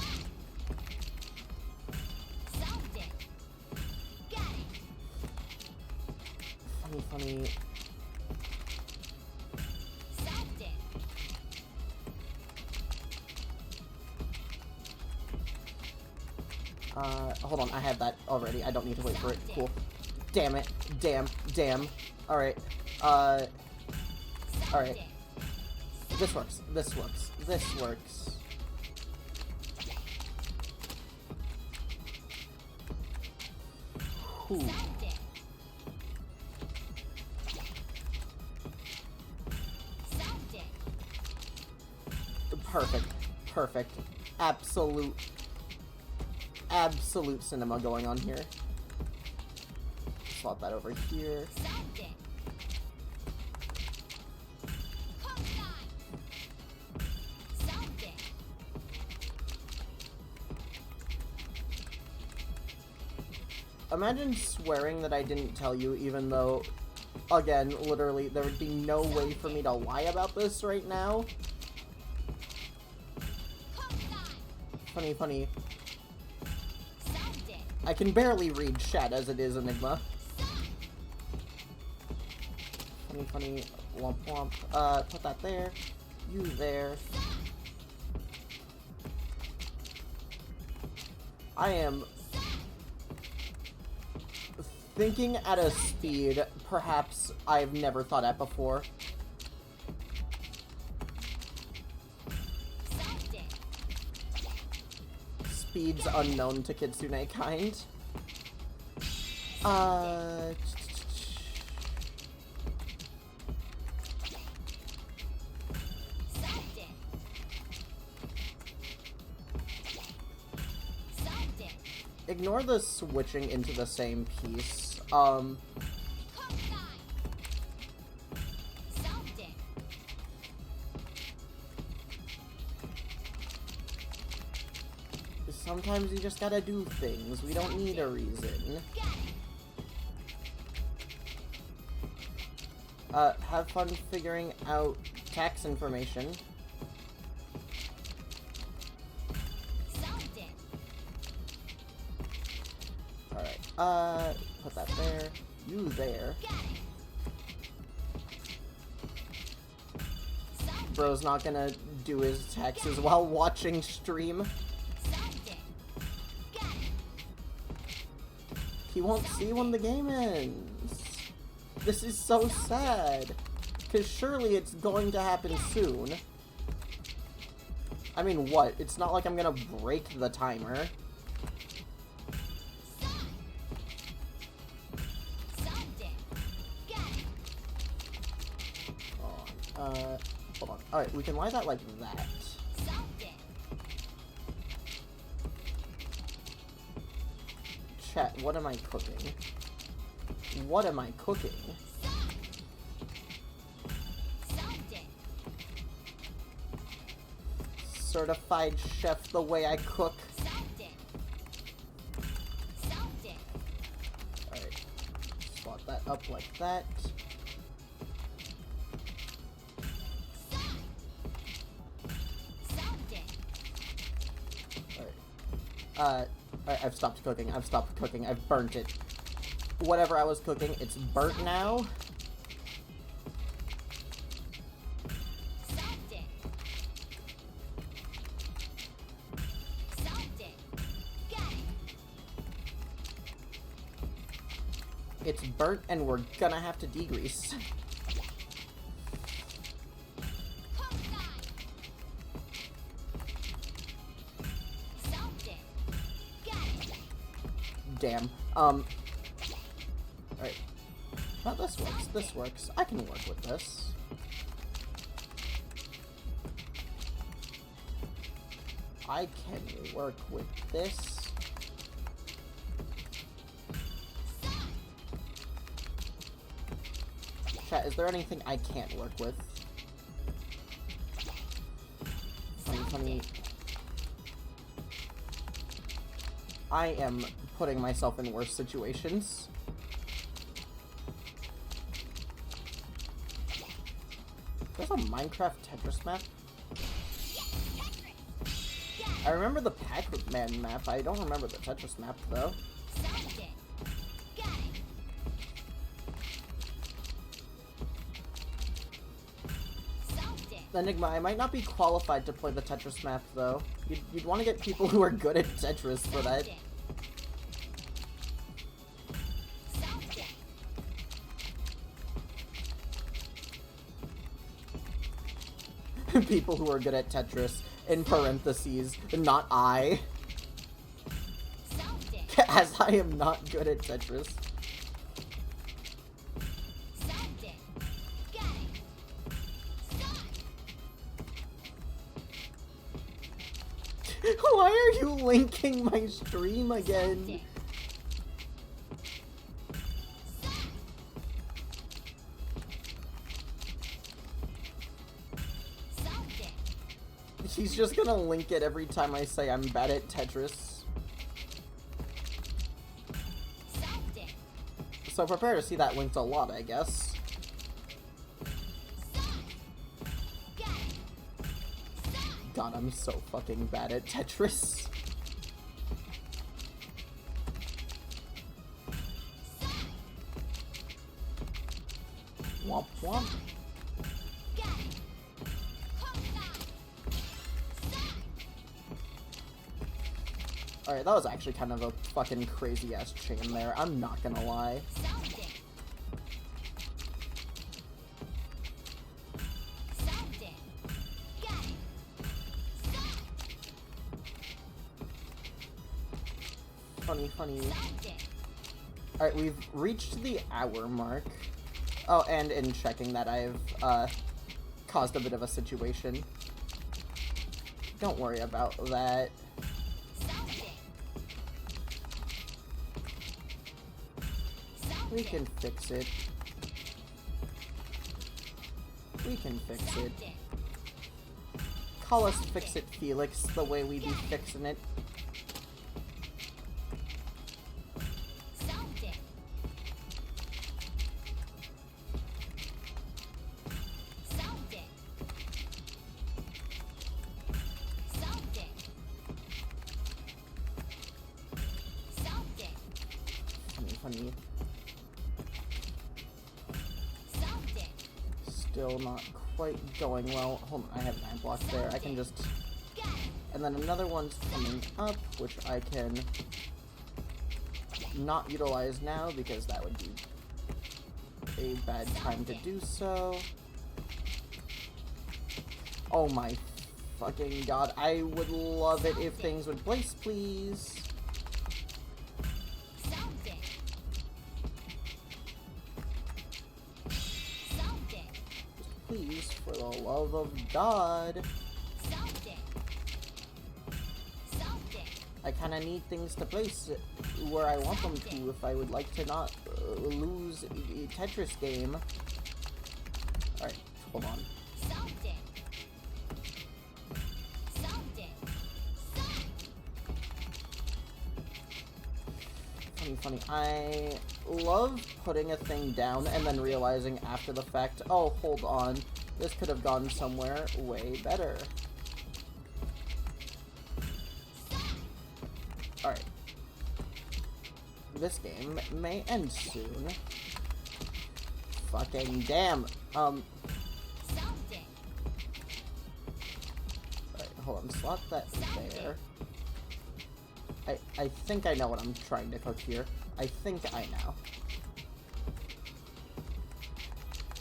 Funny. Hold on, I have that already. I don't need to wait for it. Cool. Damn it. Damn. Alright. Alright. This works. This works. Whew. Perfect. Absolute cinema going on here. Swap that over here. Imagine swearing that I didn't tell you, even though, again, literally, there would be no way for me to lie about this right now. Funny. I can barely read chat as it is Enigma. Funny. Womp. Put that there. You there. I am thinking at a speed perhaps I've never thought at before. Speeds unknown to Kitsune kind. Ignore the switching into the same piece. Sometimes you just gotta do things. We don't need a reason. Have fun figuring out tax information. Alright, put that there. You there. Bro's not gonna do his taxes while watching stream. He won't see when the game ends. This is so sad. Because surely it's going to happen soon. I mean, what? It's not like I'm gonna break the timer. Hold on. Alright, we can lie that like that. Chat, what am I cooking? What am I cooking? Certified chef the way I cook. Alright. Swap that up like that. Alright, I've stopped cooking. I've burnt it. Whatever I was cooking, it's burnt now. It's burnt and we're gonna have to degrease. Damn. Alright. Now this works. I can work with this. I can work with this. Chat, is there anything I can't work with? Funny. I am putting myself in worse situations. There's a Minecraft Tetris map? I remember the Pac-Man map. I don't remember the Tetris map, though. Enigma, I might not be qualified to play the Tetris map, though. You'd want to get people who are good at Tetris for that. People who are good at Tetris, in parentheses, not I. As I am not good at Tetris. Why are you linking my stream again? He's just gonna link it every time I say I'm bad at Tetris. So prepare to see that linked a lot, I guess. God, I'm so fucking bad at Tetris. Womp womp. Alright, that was actually kind of a fucking crazy-ass chain there, I'm not gonna lie. Funny. Alright, we've reached the hour mark. Oh, and in checking that, I've, caused a bit of a situation. Don't worry about that. We can fix it. We can fix it. Call us Fix-It Felix, the way we be fixin' it. Funny. Still not quite going well. Hold on, I have 9 blocks there. I can just... And then another one's coming up, which I can not utilize now because that would be a bad time to do so. Oh my fucking god. I would love it if things would place, please. Please, for the love of God. I kinda need things to place where I want them to if I would like to not lose a Tetris game. Alright, hold on. Funny. I love putting a thing down and then realizing after the fact, oh, hold on, this could have gone somewhere way better. Alright. This game may end soon. Fucking damn. Alright, hold on, slot that there. I think I know what I'm trying to cook here. I think I know.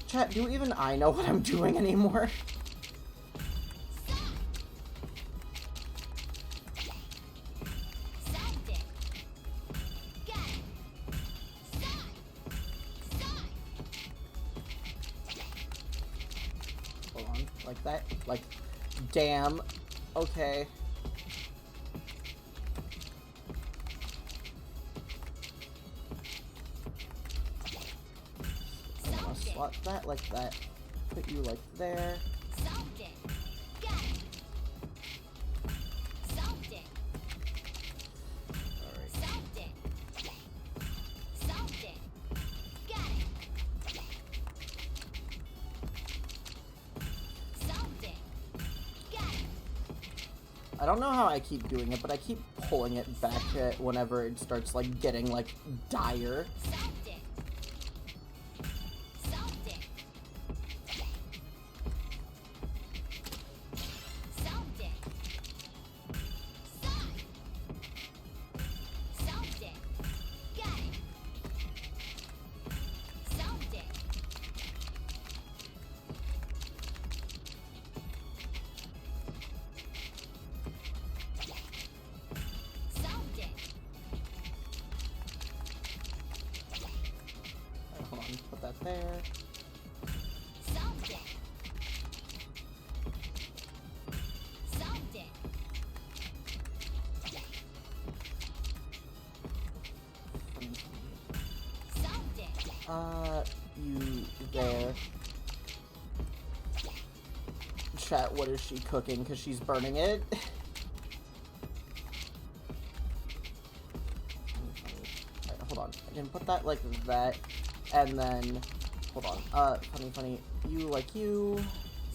Chat, do even I know what I'm doing anymore? Hold on, like that? Like, damn. Okay. want that like that. Put you like there. Solved it. Got it. Solved it. Alright. Solved it. Solved it. Got it. Solved it. Got it. I don't know how I keep doing it, but I keep pulling it back whenever it starts, like, getting, like, dire. Solved it. Solved it. Solved it. Solved it. Got it. Solved it. Solved it. Alright, hold on, put that there. Solved it. Solved it. Solved it. You there. Chat, what is she cooking? Because she's burning it. Alright, hold on. I can put that like that. And then, hold on. Funny. You like you.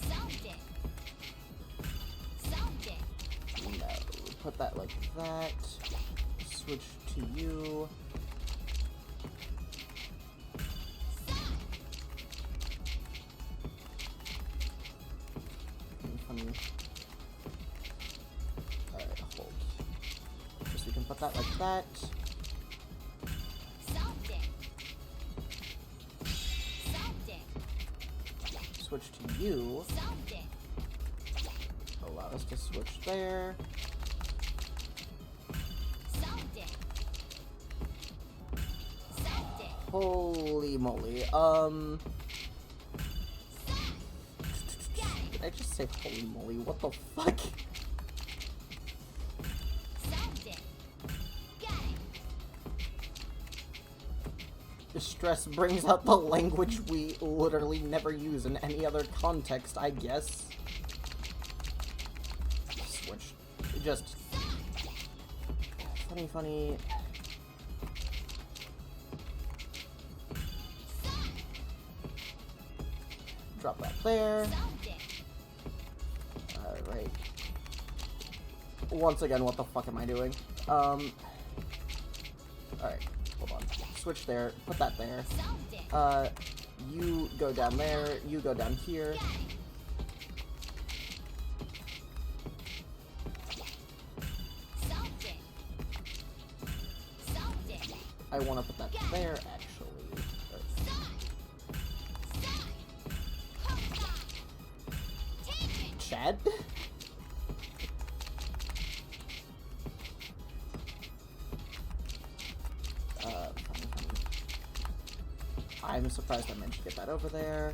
Solved it. Solved it. No. Put that like that. Switch to you. Funny. Alright, hold. So we can put that like that. Solved it. Solved it. Switch to you. Solved it. Allow us to switch there. Solved it. Solved it. Holy moly. Did I just say holy moly? What the fuck? Solved it. Got it. Stress brings out the language we literally never use in any other context, I guess. Switch. Just... Funny. Drop that there. Solved it. Alright. Once again, what the fuck am I doing? Alright, hold on. Switch there, put that there. Solved it. You go down there, you go down here. Got it. Solved it. Solved it. I want to put that there, actually. Chad? Funny. I'm surprised I managed to get that over there.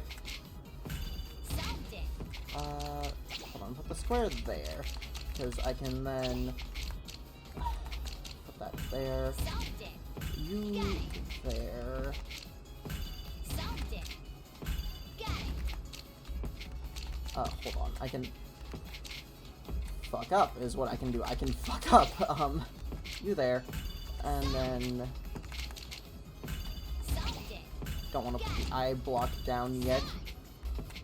Solved it. Hold on, put the square there. Because I can then put that there. Solved it. You there. Solved it. Got it. Hold on. I can fuck up is what I can do. I can fuck up. You there. And then Solved it. don't want to put the eye block down yet.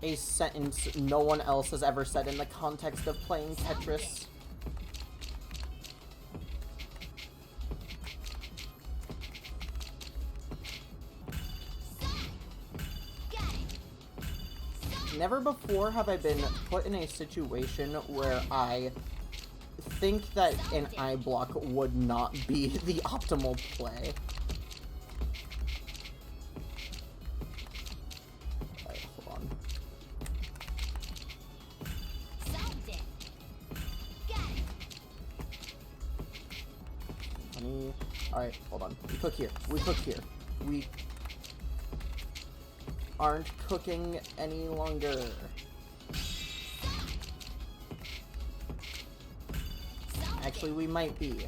A sentence no one else has ever said in the context of playing Tetris. Got it. Never before have I been put in a situation where I think that an eye block would not be the optimal play. Alright, hold on. Solved it. Got it. Honey. Alright, hold on. We cook here. We cook here. We aren't cooking any longer. Actually, we might be.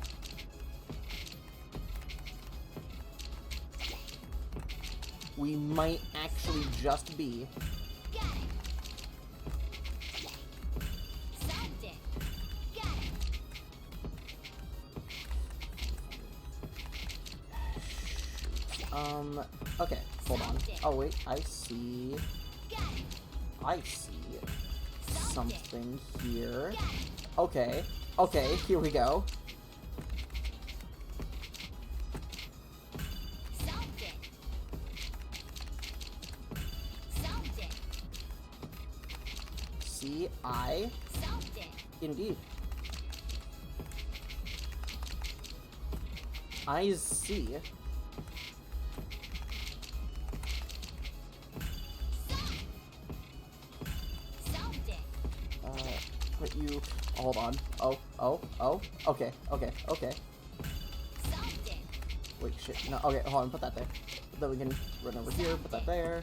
we might actually just be. Got it. Solved it. Got it. Okay, hold on. Oh, wait, I see. Got it. I see Solved it. something here. Got it. Okay, okay, here we go. Solved it. Solved it. See, I Solved it. indeed. I see. Solved it. Put you. Hold on. Oh. Okay. Solved it. Wait, shit. No. Okay, hold on. Put that there. Then we can run over here. Put that there.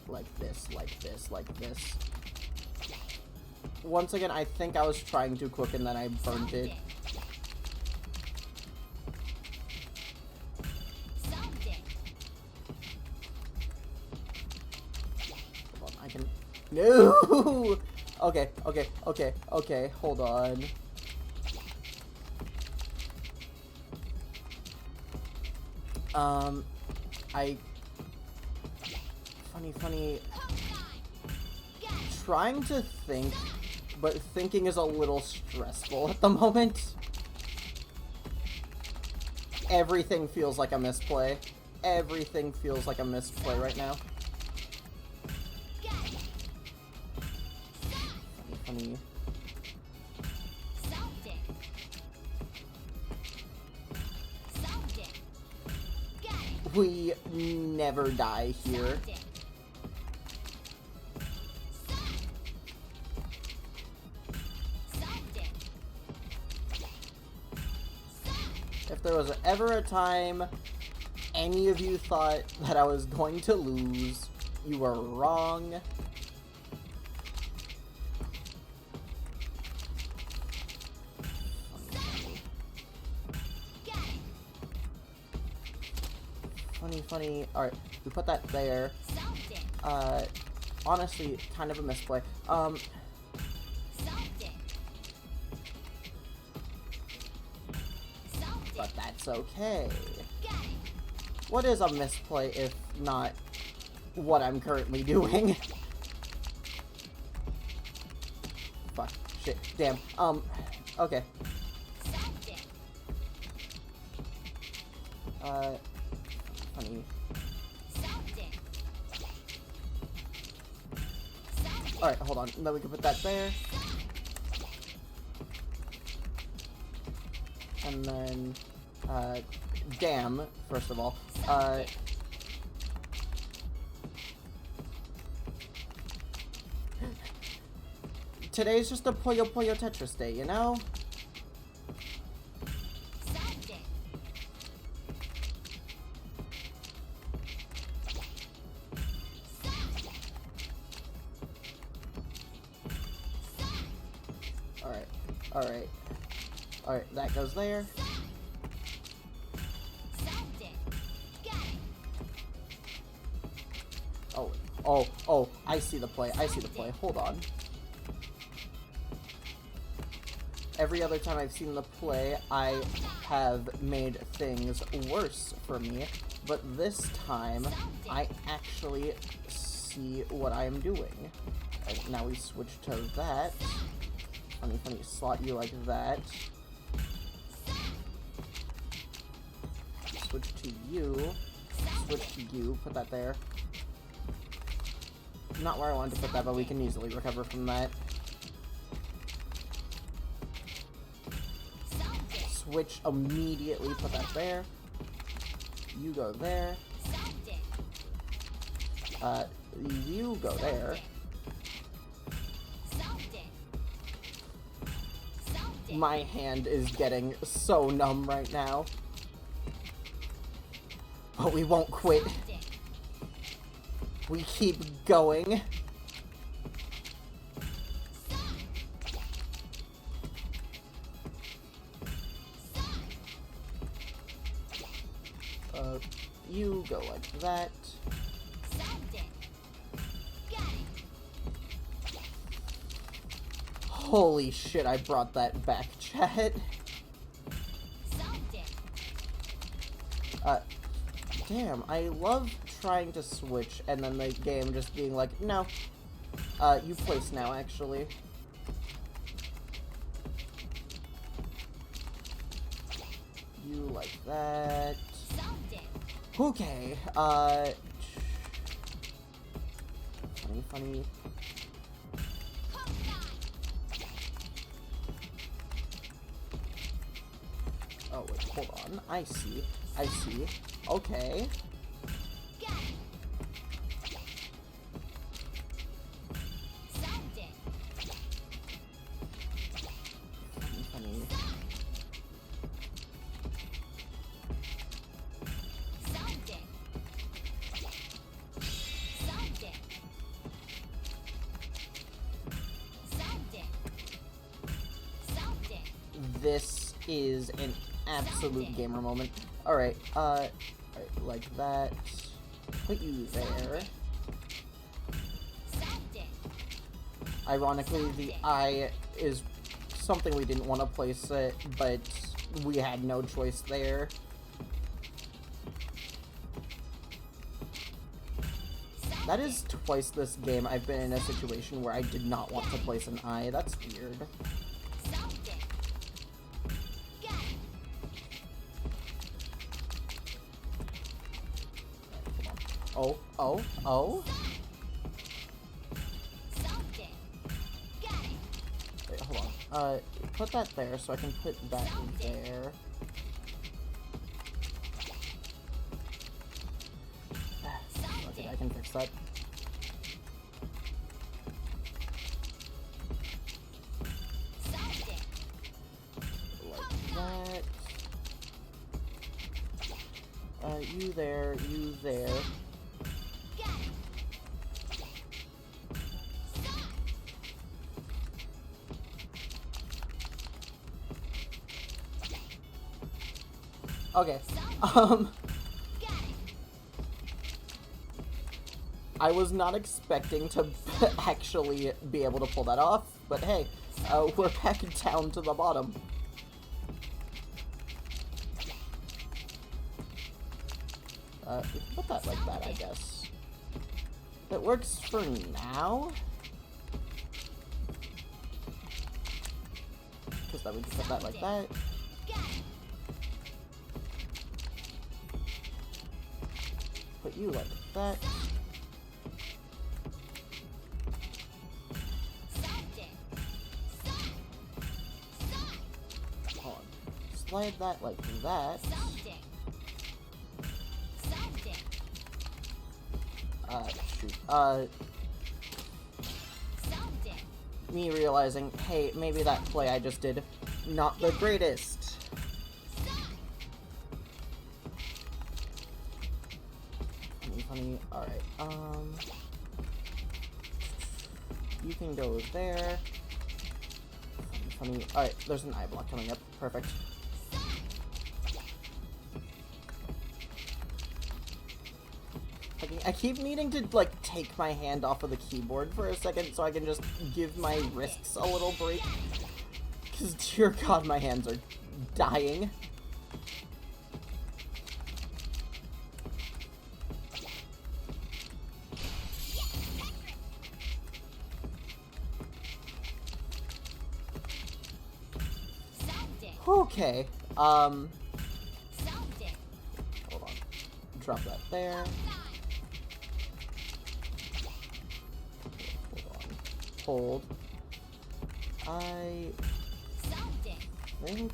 Like this. Like this. Once again, I think I was trying too quick and then I burned it. Solved it. Hold on. I can. No. Okay. Hold on. I. Funny. Trying to think, but thinking is a little stressful at the moment. Everything feels like a misplay. Everything feels like a misplay right now. Funny. Solved it. Solved it. Got it. We never die here. Solved it. Solved it. If there was ever a time any of you thought that I was going to lose, you were wrong. Got it. Funny. Alright, we put that there. Solved it. Honestly, kind of a misplay. Solved it. Solved it. But that's okay. Got it. What is a misplay if not what I'm currently doing? Fuck. Shit. Damn. Okay. Solved it. Funny. Solved it. Solved it. Alright, hold on. Then we can put that there. And then, damn, first of all. Today's just a Puyo Puyo Tetris day, you know? Solved it. Alright, that goes there. Solved it. Got it. Oh, I see the play. Hold on. Every other time I've seen the play, I have made things worse for me. But this time, I actually see what I am doing. And now we switch to that. Funny, slot you like that. Switch to you. Switch to you. Put that there. Not where I wanted to put that, but we can easily recover from that. Solved it. Switch immediately. Put that there. You go there. Solved it. You go there. Solved it. Solved it. My hand is getting so numb right now. But we won't quit. Solved it. We keep going. You go like that. Solved it. Got it. Holy shit, I brought that back, chat. Solved it. Damn, I love trying to switch and then the game just being like, no. You place now, actually. You like that. Solved it. Okay, funny. Hook time. Oh, wait, hold on. I see. Okay. Got it. Solved it. Funny. Solved it. Solved it. Solved it. Solved it. This is an absolute gamer moment. Alright, like that. Put you there. Solved it. Ironically, the eye is something we didn't want to place it, but we had no choice there. That is twice this game I've been in a situation where I did not want to place an eye. That's weird. Solved it. Got it. Oh. Solved it. Got it. Wait, hold on. Put that there so I can put that there. Okay, I can fix that. Solved it. Like that. You there. Got it. Okay. Got it. I was not expecting to actually be able to pull that off, but hey, we're back down to the bottom. We can put that like that, I guess. That works for now. Because then we can put that like that. Got it. Put you like that. Solved it. Hold on. Slide that like that. Solved it. Solved it. Shoot. Solved it. Me realizing, hey, maybe that play I just did, not the greatest. Funny. Alright, you can go there. Funny. Alright, there's an eye block coming up. Perfect. I keep needing to, like, take my hand off of the keyboard for a second so I can just give my wrists a little break. Because, dear God, my hands are dying. Solved it. Okay, Solved it. hold on. Drop that there. Hold. I Solved it. think...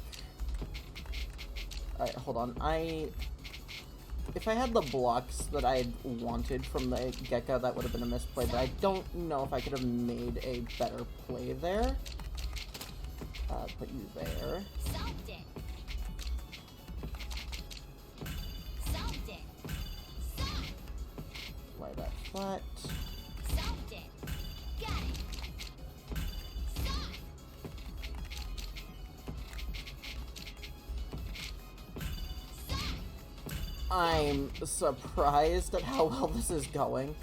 Alright, hold on. If I had the blocks that I wanted from the Gecko, that would have been a misplay, but I don't know if I could have made a better play there. Put you there. Solved it. Solved it. Lay that flat. Solved it. Got it. I'm surprised at how well this is going.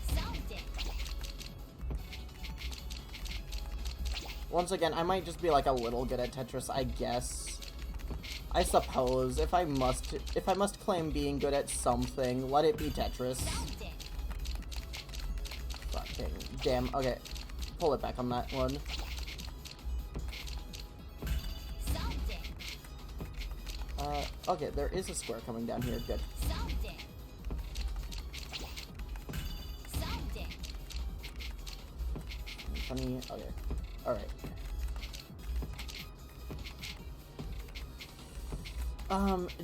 Solved it. Once again, I might just be like a little good at Tetris, I guess. I suppose if I must claim being good at something, let it be Tetris. Solved it. Fucking damn. Okay, pull it back on that one. Solved it. Okay, there is a square coming down here. Good. Solved it. Solved it. Funny. Okay. All right.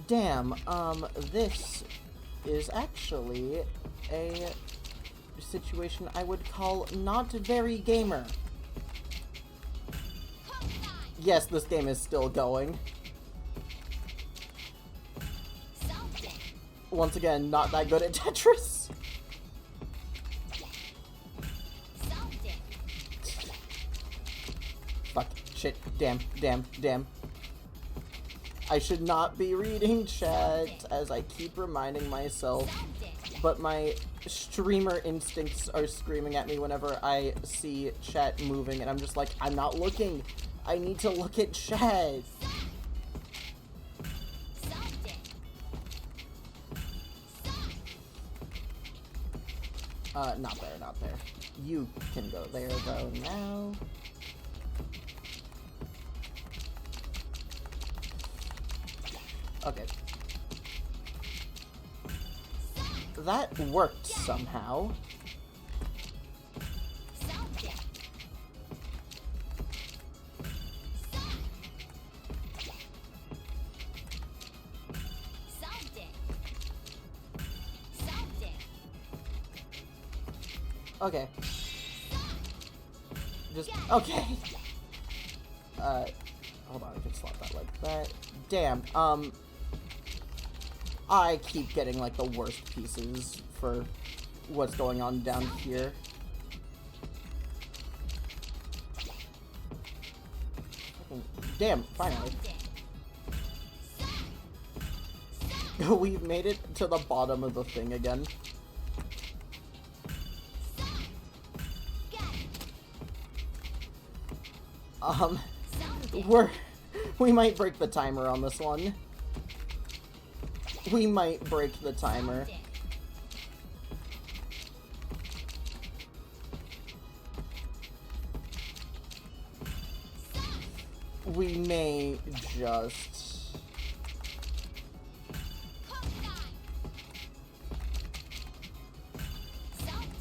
Damn. This is actually a situation I would call not very gamer. Yes, this game is still going. Solved it. Once again, not that good at Tetris. Solved it. Fuck. Shit. Damn. Damn. Damn. I should not be reading chat, as I keep reminding myself, Solved it. but my streamer instincts are screaming at me whenever I see chat moving, and I'm just like, I'm not looking. I need to look at chat. Solved it. Not there, not there. You can go there, though, now. Okay. That worked somehow. Solved it. Solved it. Solved it. Okay. Just, okay. Hold on, I can slot that like that. Damn, I keep getting, like, the worst pieces for what's going on down here. Damn, finally. Solved it. We've made it to the bottom of the thing again. Got it. Solved it. We might break the timer on this one. We might break the timer. Solved it. We may just... Solved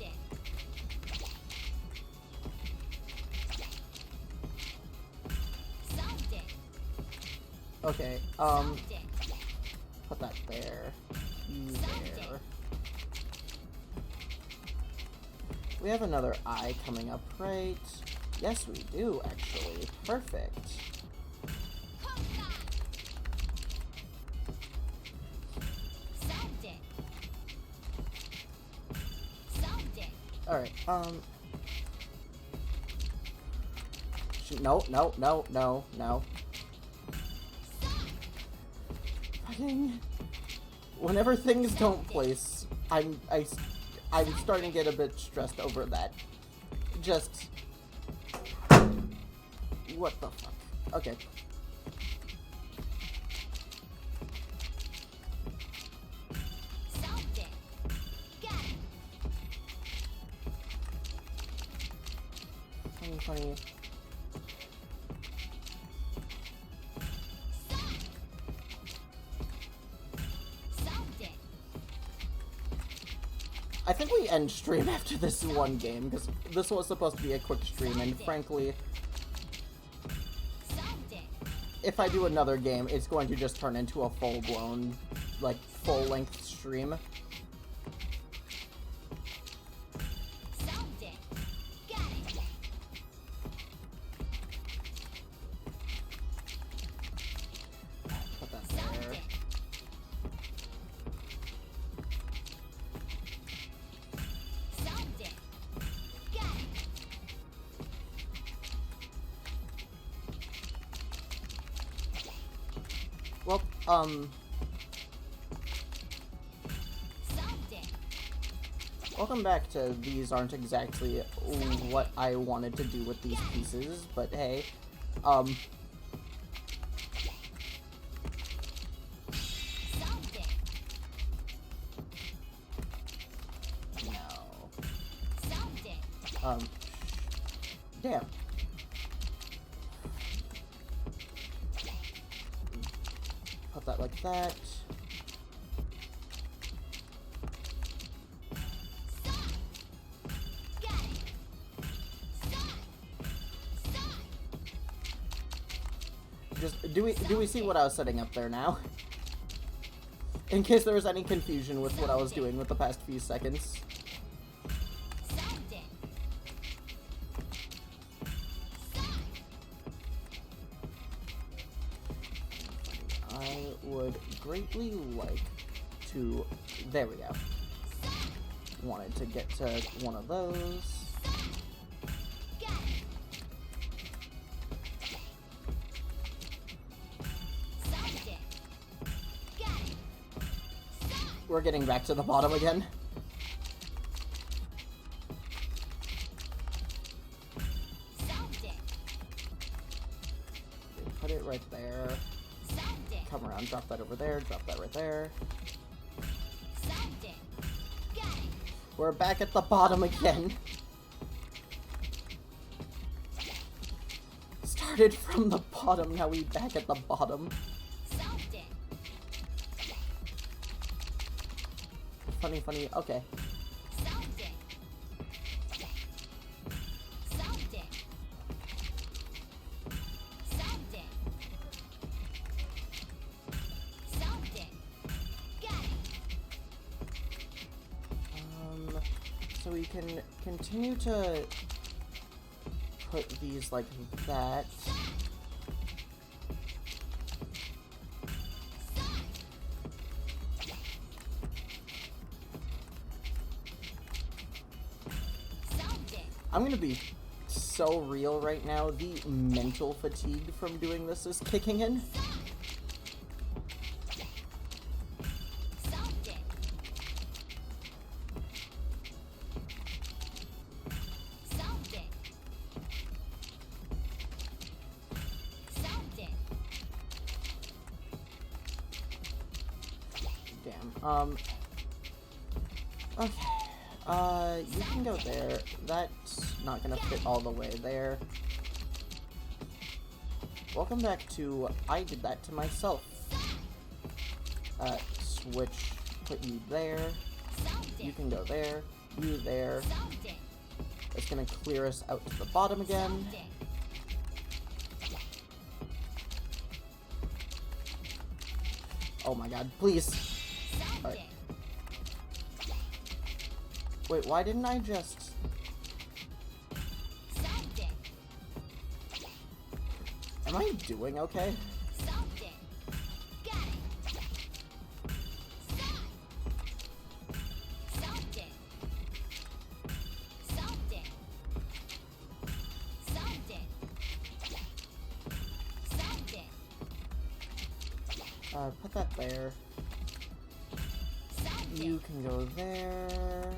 it. Solved it. Okay, Solved it. put that there. You there. We have another eye coming up, right? Yes, we do, actually. Perfect. Solved it. Solved it. Alright, no, no, no, no, no. Fucking... Whenever things don't place, I'm starting to get a bit stressed over that. Just... What the fuck? Okay. Solved it. Got it. Funny. Solved it. I think we end stream after this one game, because this was supposed to be a quick stream, and frankly, Solved it. if I do another game, it's going to just turn into a full-blown, like, full-length stream. Solved it. Got it. Put that Solved there. it. Solved it. Got it. Well, Welcome back to These Aren't Exactly What I Wanted to Do with These Pieces, but hey, Solved it. no. Solved it. Damn. Put that like that. Got it. Stop. Just do we see what I was setting up there now? In case there was any confusion with what I was doing with the past few seconds. Solved it. I would greatly like to... There we go. Wanted to get to one of those. Got it. Solved it. Got it. We're getting back to the bottom again. Solved it. Put it right there. Solved it. Come around, drop that over there, drop that right there. Solved it. Got it. We're back at the bottom again. Started from the bottom, now we back at the bottom. Solved it. Funny, funny, okay. Solved it. Solved it. Solved it. Solved it. Got it. So we can continue to put these like that. Solved it. I'm gonna be so real right now. The mental fatigue from doing this is kicking in. Solved it. Solved it. Solved it. Damn. Okay. You can go there. That's not gonna fit all the way there. Welcome back to I did that to myself. Switch, put you there. Solved You it. can go there. You there. Solved it. It's gonna clear us out to the bottom again. Solved it. Oh my god, please. Solved Alright. it. Wait, why didn't I just... Solved it. Am I doing okay? Solved it. Got it. Solved it. Solved it. Solved it. Solved it. Put that there. Solved You it. can go there.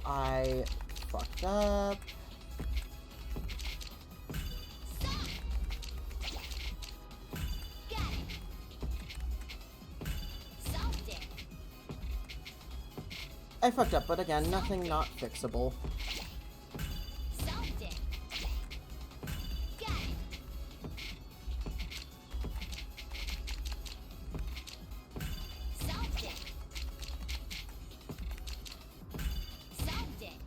I fucked up. Got it. Solved it. I fucked up, but again, nothing not fixable. Solved it. Got it. Solved it. Solved it.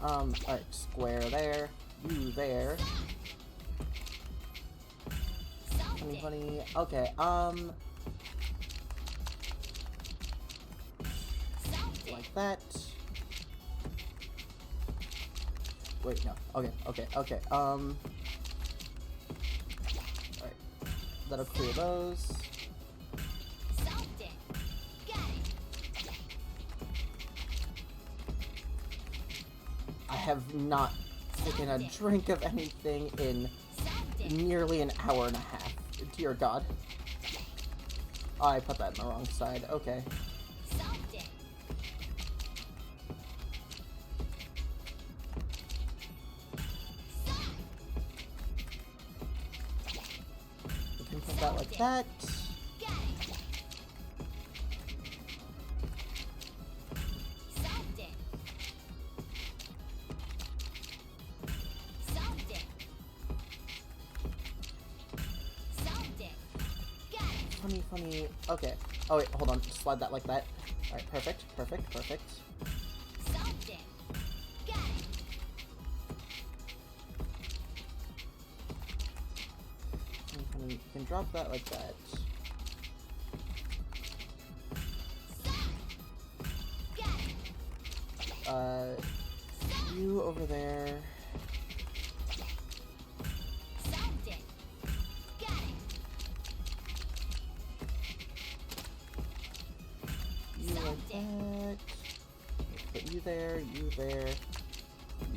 Alright, square there. You there. Solved Funny, it. funny. Okay, Solved it. like that. Wait, no. Okay, okay, okay. Alright. That'll clear those. Solved it. Got it. I have not taken a drink of anything in Solved it. nearly an hour and a half. Dear God. Oh, I put that in the wrong side. Okay. Solved that like that. Got it. Solved it. Solved it. Solved it. Got it. Funny. Okay. Oh wait, hold on. Slide that like that. Alright, perfect. Solved it. Got it. Funny. You can drop that like that. Got it. You over there. Solved it. Got it. You like that. Put you there, you there,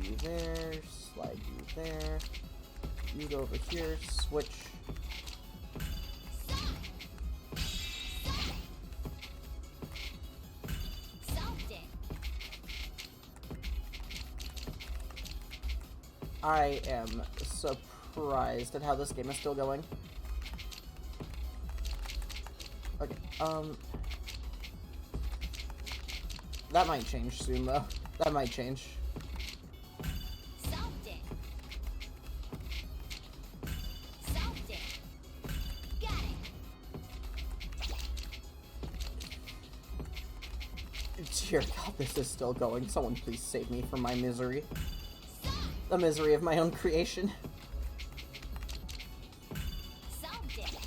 you there, slide you there. You go over here, switch. Solved it. I am surprised at how this game is still going. Okay, that might change soon, though. That might change. Solved it. Solved it. Got it. Dear God, this is still going. Someone please save me from my misery. The misery of my own creation. Solved it.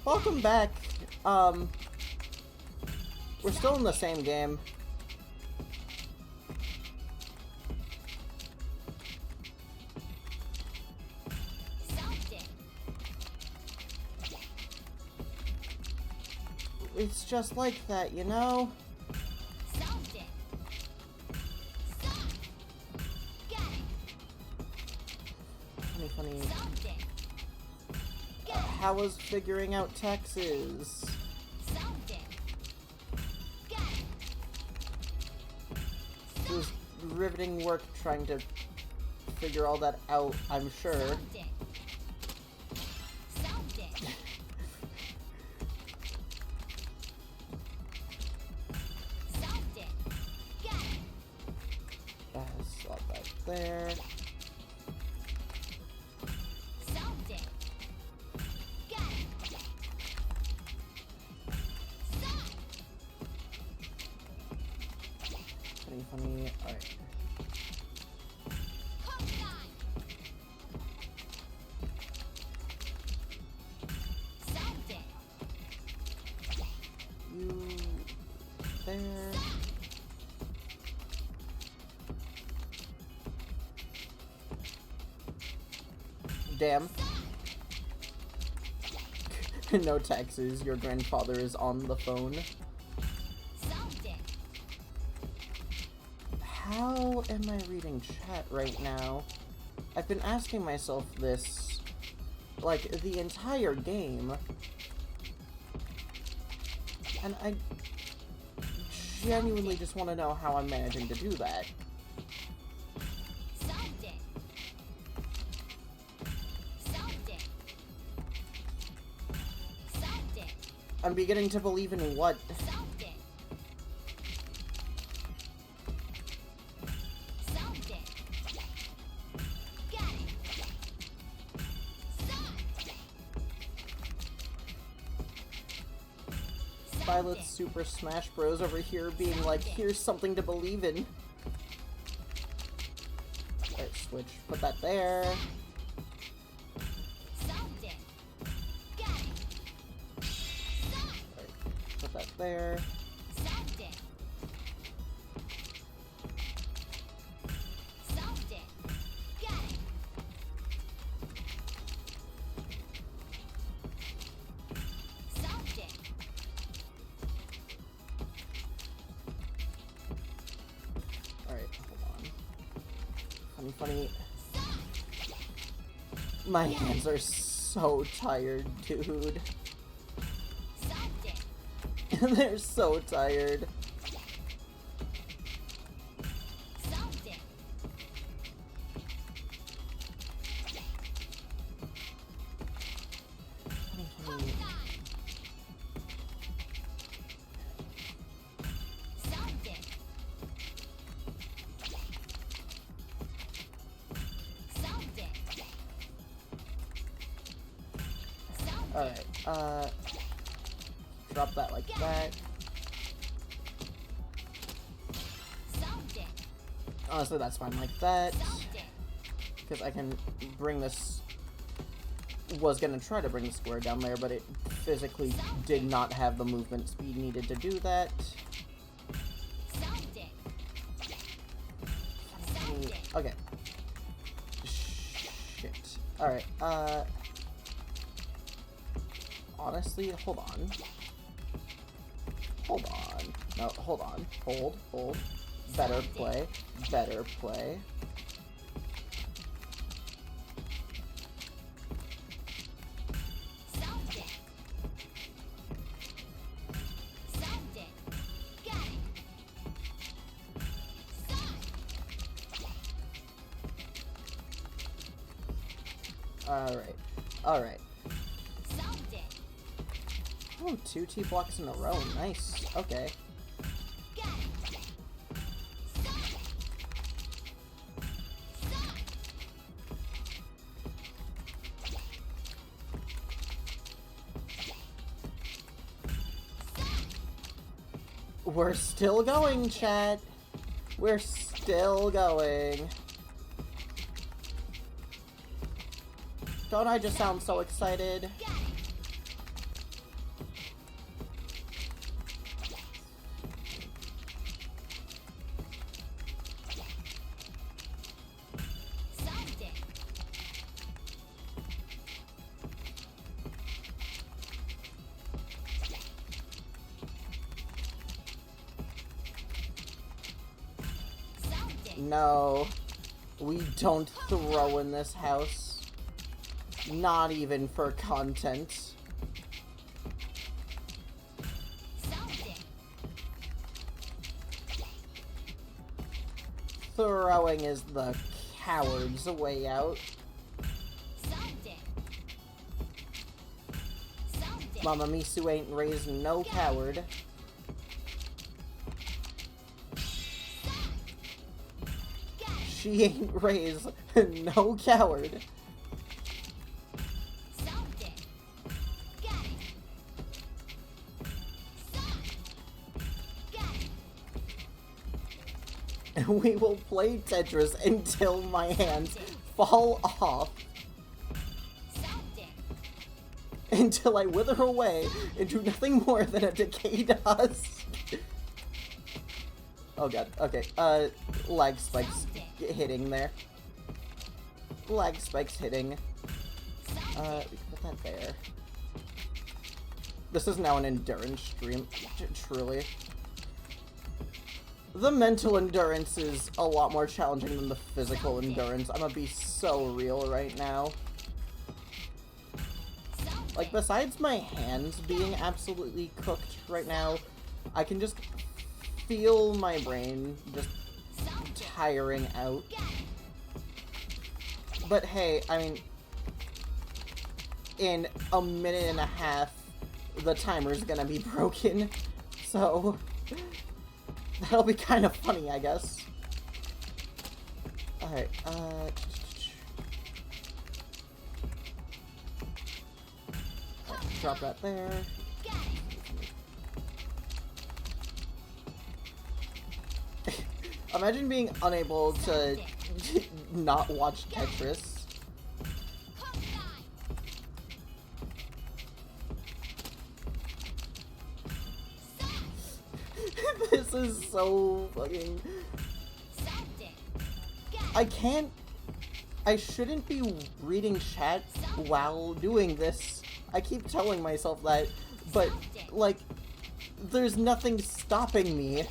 Welcome back. We're still in the same game. Solved it. It's just like that, you know? Solved it. Got it. Funny. Solved it. How was figuring out taxes? Solved it. Got it. It was riveting work trying to figure all that out, I'm sure. Solved it. Solved it. Solved it. Got it. Slot that there. Solved it. Got it. Funny. Alright. Home time. Solved it. You there. Damn. No taxes. Your grandfather is on the phone. Solved it. How am I reading chat right now? I've been asking myself this, like, the entire game. And I genuinely just want to know how I'm managing to do that. Solved it. Solved it. Solved it. I'm beginning to believe in what? Solved it. Solved it. Got it. Violet's Super Smash Bros. Over here being like, here's something to believe in. Alright, switch. Put that there. Solved it. Got it. Alright, put that there. Solved it. Solved it. Got it. Solved it. Alright, hold on. Funny. My hands are so tired, dude. Solved it. They're so tired. Solved it. Alright, drop that like that. Solved it. Honestly, that's fine like that. Solved it. Because I can bring this... Was gonna try to bring the square down there, but it physically did not have the movement speed needed to do that. Solved it. Solved it. Okay. Shit. Alright, honestly, hold on. Hold on. No, hold on. Hold. Better play. Better play. Solved it. Solved it. Got it. Alright. Alright. Solved it. Oh, 2 T blocks in a row. Nice. Okay. Got it. Solved it. We're still going, chat. We're still going. Don't I just sound so excited? Got it. Solved it. Solved it. No. We don't throw in this house. Not even for content. Solved it. Throwing is the coward's way out. Solved it. Solved it. Mama Misu ain't raised no coward. Got it. She ain't raised no coward. Solved it. Got it. Got it. And we will play Tetris until my hands fall off. Solved it. Until I wither away into nothing more than a decayed husk. Oh god, okay, lag spikes hitting there. Lag spikes hitting. We can put that there. This is now an endurance stream, truly. The mental endurance is a lot more challenging than the physical endurance. I'm gonna be so real right now. Like, besides my hands being absolutely cooked right now, I can just feel my brain just tiring out. But hey, I mean, in a minute and a half, the timer's gonna be broken, so that'll be kind of funny, I guess. Alright, drop that there. Imagine being unable to not watch Tetris. This is so fucking... I shouldn't be reading chat while doing this. I keep telling myself that, but, like, there's nothing stopping me.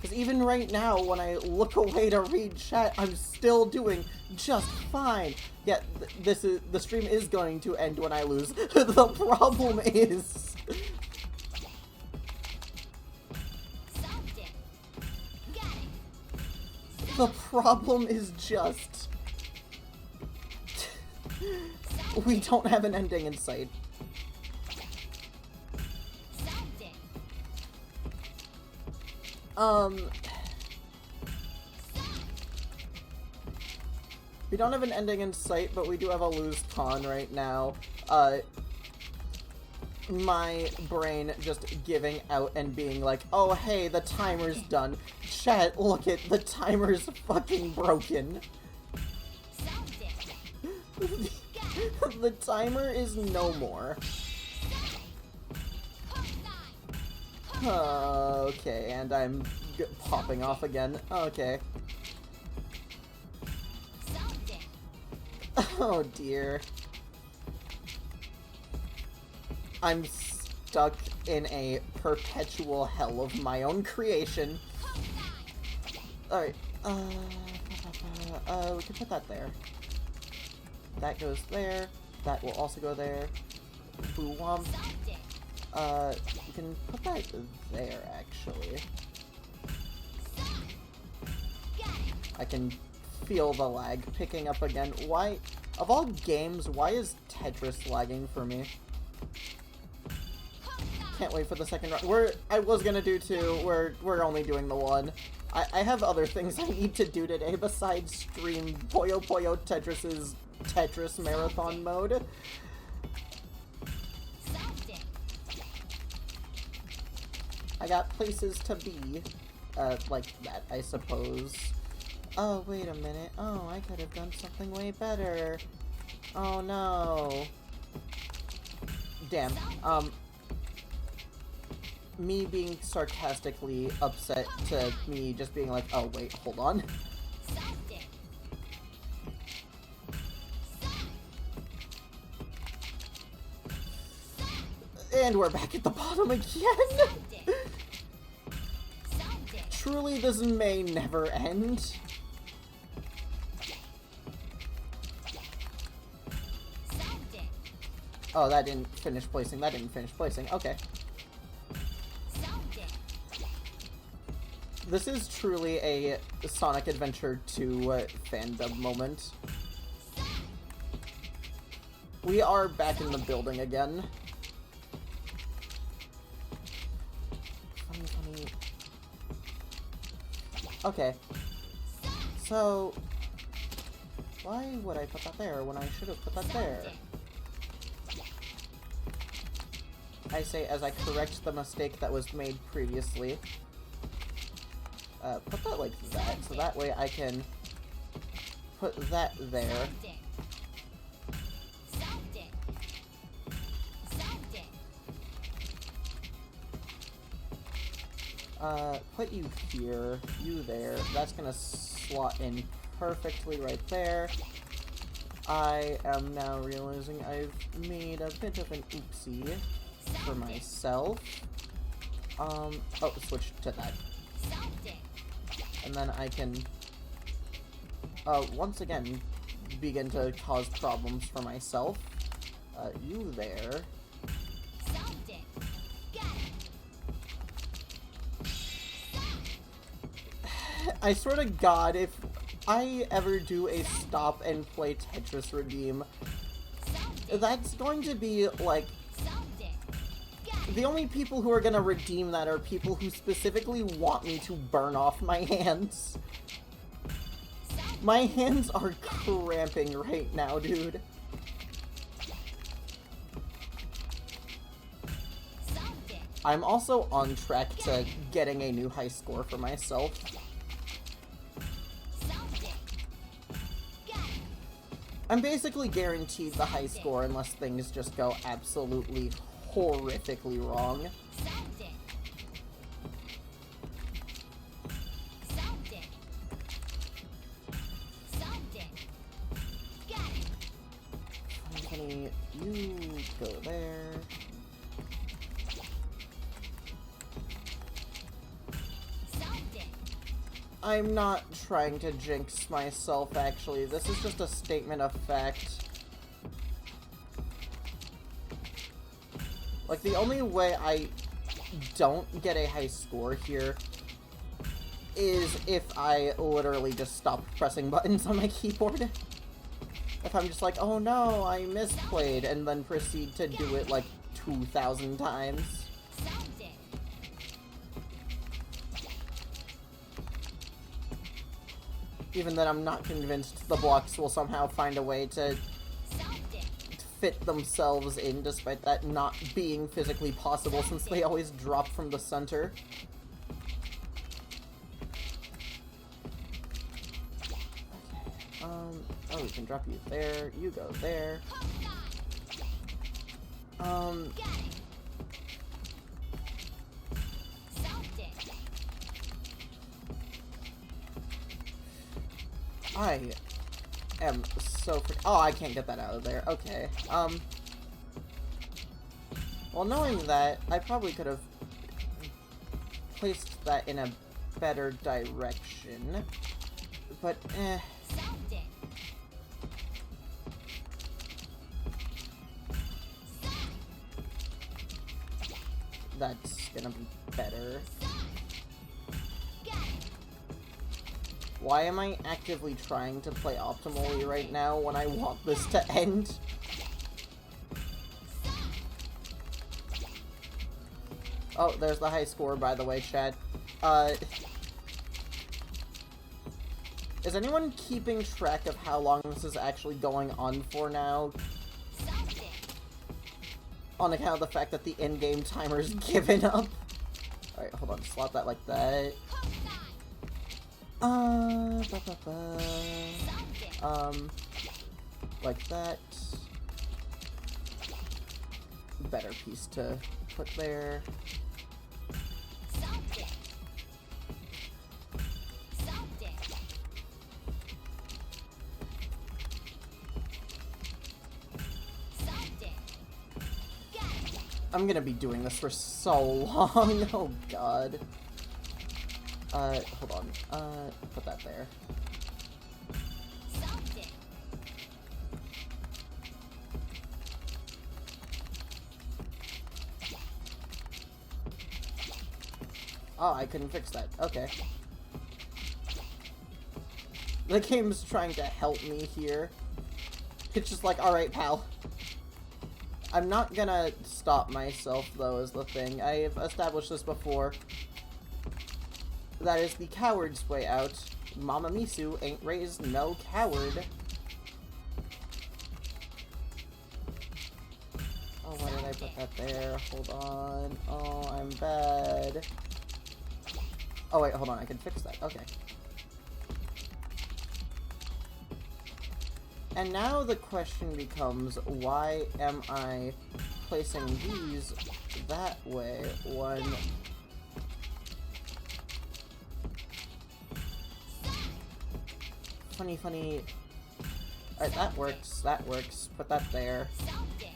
Because even right now, when I look away to read chat, I'm still doing just fine. Yeah, the stream is going to end when I lose. The problem is... The problem is just... we don't have an ending in sight. We don't have an ending in sight, but we do have a lose con right now. My brain just giving out and being like, oh hey, the timer's done. Chat, look it, the timer's fucking broken. The timer is no more. Okay, and I'm popping off again. Okay. Oh dear. I'm stuck in a perpetual hell of my own creation. Alright, we can put that there. That goes there. That will also go there. Boo-womp. We can put that there, actually. I can feel the lag picking up again. Why, of all games, why is Tetris lagging for me? Can't wait for the second round. I was gonna do two. We're only doing the one. I have other things I need to do today besides stream Puyo Puyo Tetris's Tetris marathon mode. I got places to be, like that, I suppose. Oh, wait a minute. Oh, I could have done something way better. Oh no. Damn. Me being sarcastically upset to me just being like, oh wait, hold on. And we're back at the bottom again! Truly, this may never end. Oh, that didn't finish placing. That didn't finish placing. Okay. This is truly a Sonic Adventure 2 fandom moment. We are back in the building again. Funny. Okay. So, why would I put that there when I should have put that there? I say as I correct the mistake that was made previously. Put that like that, so that way I can put that there. Put you here, you there. That's gonna slot in perfectly right there. I am now realizing I've made a bit of an oopsie for myself. Oh, switch to that. And then I can, once again, begin to cause problems for myself. You there. I swear to God, if I ever do a stop and play Tetris redeem, that's going to be, like, the only people who are gonna redeem that are people who specifically want me to burn off my hands. My hands are cramping right now, dude. I'm also on track to getting a new high score for myself. I'm basically guaranteed the high score unless things just go absolutely horrifically wrong. Honey, you go there. I'm not trying to jinx myself, actually. This is just a statement of fact. Like, the only way I don't get a high score here is if I literally just stop pressing buttons on my keyboard. If I'm just like, oh no, I misplayed, and then proceed to do it like 2,000 times. Even then, I'm not convinced the blocks will somehow find a way to Solved it. fit themselves in, despite that not being physically possible, since they always drop from the center. Oh, we can drop you there, you go there. Got it. Solved it. I am so oh, I can't get that out of there. Okay. Well, knowing that, I probably could have placed that in a better direction. But, Solved it. that's gonna be better. Got it. Why am I actively trying to play optimally right now when I want this to end? Oh, there's the high score, by the way, Chad. Is anyone keeping track of how long this is actually going on for now? Solved it. On account of the fact that the in-game timer's given up? Alright, hold on, slot that like that. Like that. Better piece to put there. Solved it. Solved it. Solved it. Got it. I'm gonna be doing this for so long. Oh god. Hold on. Put that there. Solved it. Oh, I couldn't fix that. Okay. The game's trying to help me here. It's just like, alright, pal. I'm not gonna stop myself, though, is the thing. I've established this before. That is the coward's way out. Mama Misu ain't raised no coward. Oh, why did I put that there? Hold on. Oh, I'm bad. Oh, wait, hold on. I can fix that. Okay. And now the question becomes, why am I placing these that way when... Funny. Alright, that works. That works. Put that there. Solved it.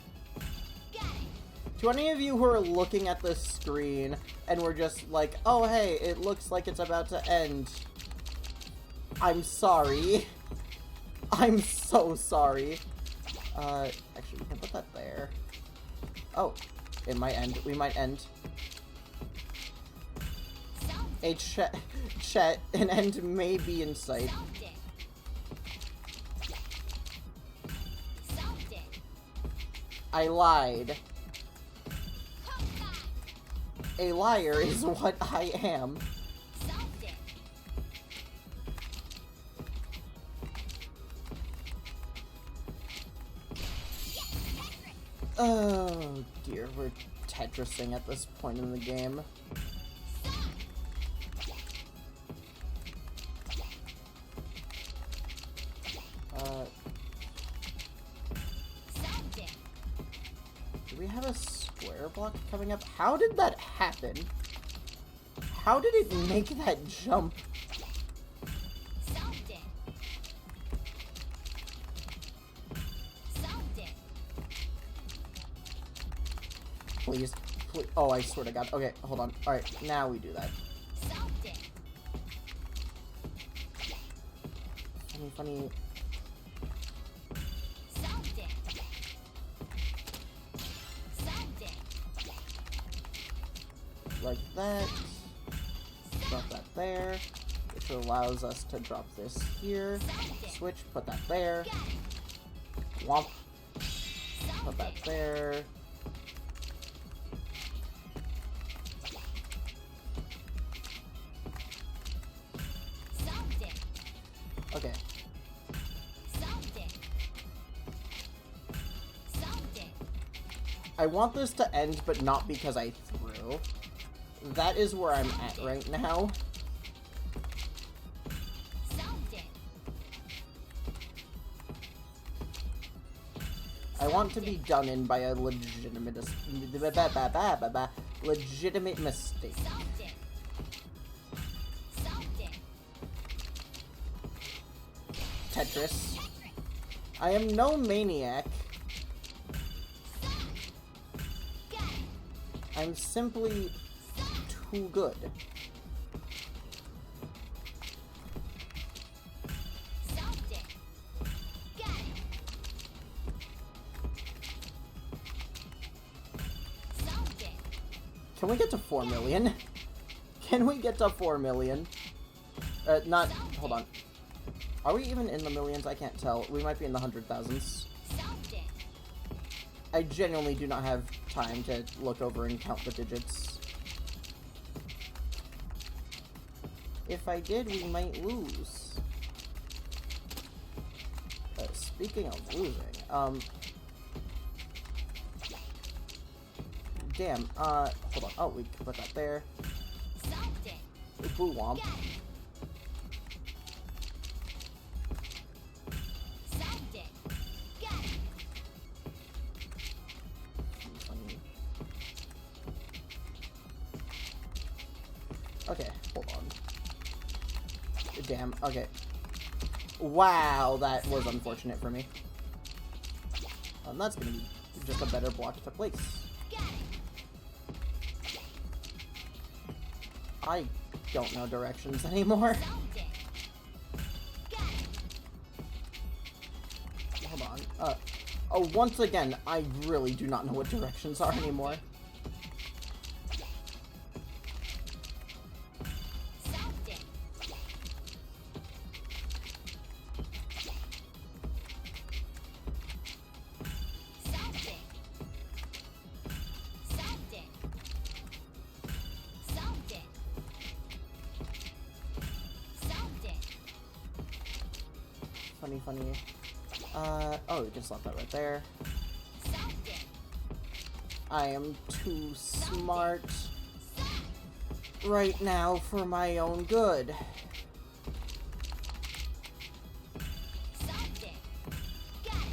Got it. To any of you who are looking at this screen and were just like, oh hey, it looks like it's about to end. I'm sorry. I'm so sorry. Actually, we can put that there. Oh, it might end. We might end. Solved Chet, an end may be in sight. Solved it. Solved it. I lied. Hawkeye. A liar is what I am. Solved it. Yes, Tetris. Oh dear, we're Tetrising at this point in the game. Solved it. Do we have a square block coming up? How did that happen? How did it make that jump? Solved it. Solved it. Please. Oh, I swear to God. Okay, hold on. Alright, now we do that. Solved it. Funny. Solved it. Solved it. Like that. Drop that there. Which allows us to drop this here. Switch, put that there. Womp. Put that there. Solved it. Okay. Solved it. Solved it. I want this to end, but not because I threw. That is where I'm at right now. Solved it. I want to be done in by a legitimate mistake. Solved it. Solved it. Tetris. I am no maniac. Got it. I'm simply too good. Solved it. Got it. Solved it. Can we get to 4 million? Can we get to 4 million? Not... Hold on. Are we even in the millions? I can't tell. We might be in the 100,000s. Solved it. I genuinely do not have time to look over and count the digits. If I did, we might lose. Speaking of losing, damn, hold on. Oh, we can put that there. Solved it. Boo womp. Got it. Solved it. Got it. Okay, hold on. Damn, okay. Wow, that was unfortunate for me. That's gonna be just a better block to place. Got it. I don't know directions anymore. Solved it. Got it. Hold on. Oh, once again, I really do not know what directions are anymore. Solved it. Solved it. Solved it. Solved it. Solved it. Funny, funny. Oh, we just left that right there. Solved it. I am too smart right now for my own good. Solved it. Got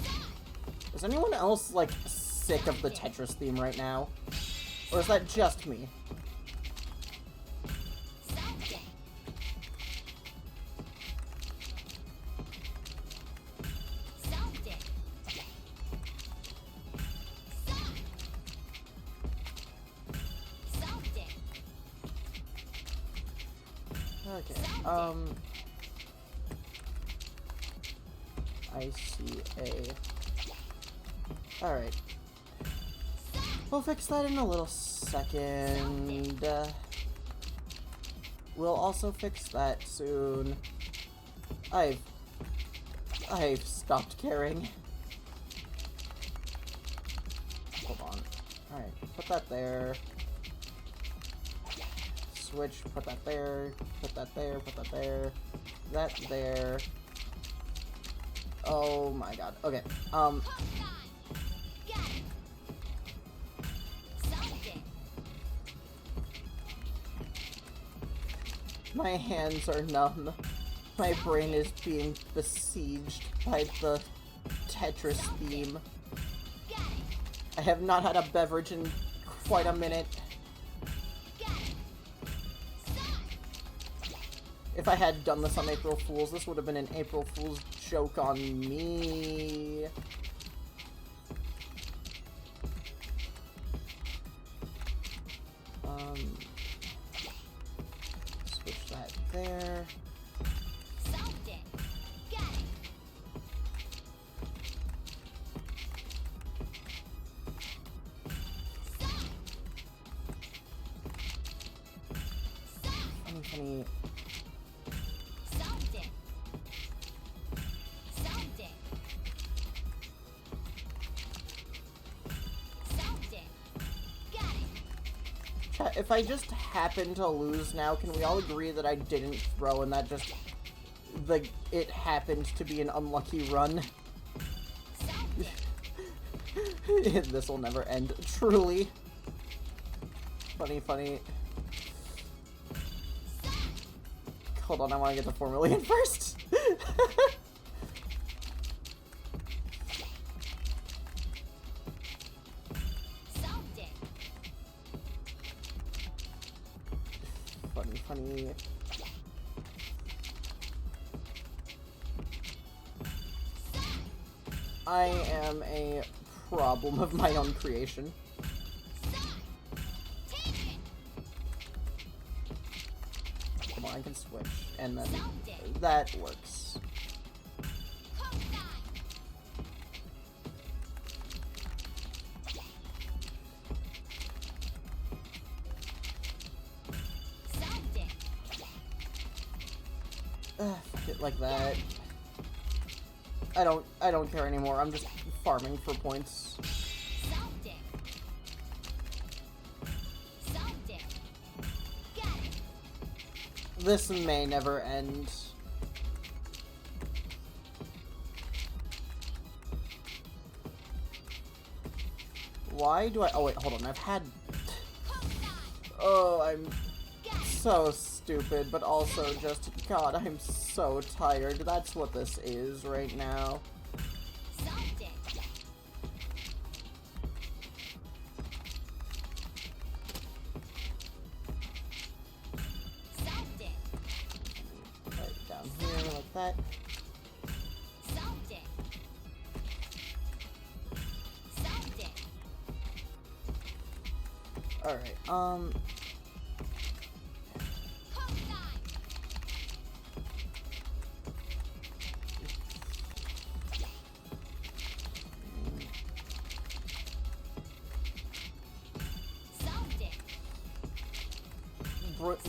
it. Is anyone else, like, sick of the Tetris theme right now? Or is that just me? Solved it. Solved it. Solved it. Okay, I see a... Alright. We'll fix that in a little second. We'll also fix that soon. I've stopped caring. Hold on. Alright, put that there. Switch, put that there, put that there, put that there, that there. Oh my god. Okay, Pop time. Got it. Solved it. my hands are numb. My brain is being besieged by the Tetris theme. Got it. I have not had a beverage in quite a minute. Got it. If I had done this on April Fool's, this would have been an April Fool's joke on me. Switch that there. Solved it. Got it. Funny. Solved it. Solved it. Solved it. Got it. Chat, if I just happen to lose now, can we all agree that I didn't throw and that just it happened to be an unlucky run. This will never end, truly. Funny. Hold on, I want to get the 4 million first. Funny. I am a problem of my own creation. Come on, I can switch, and then that works. Fuck it, like that. I don't care anymore. I'm just farming for points. This may never end. Why do I... Oh, wait, hold on. I've had... Oh, I'm so stupid, but also just... God, I'm so tired. That's what this is right now. Right down here, like that. Alright,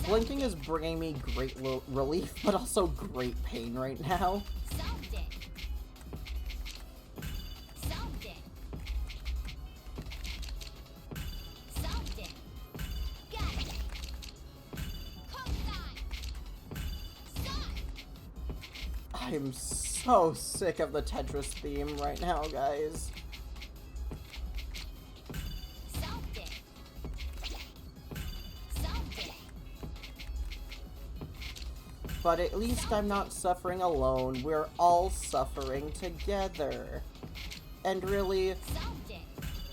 blinking is bringing me great relief, but also great pain right now. I'm so sick of the Tetris theme right now, guys. But at least I'm not suffering alone. We're all suffering together. And really,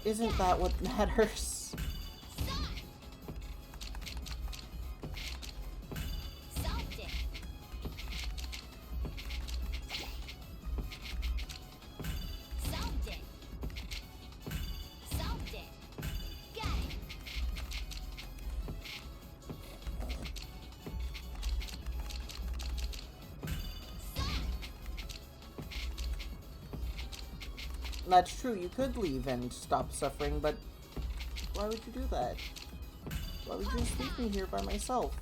isn't that what matters? That's true, you could leave and stop suffering, but why would you do that? Why would you just leave me here by myself?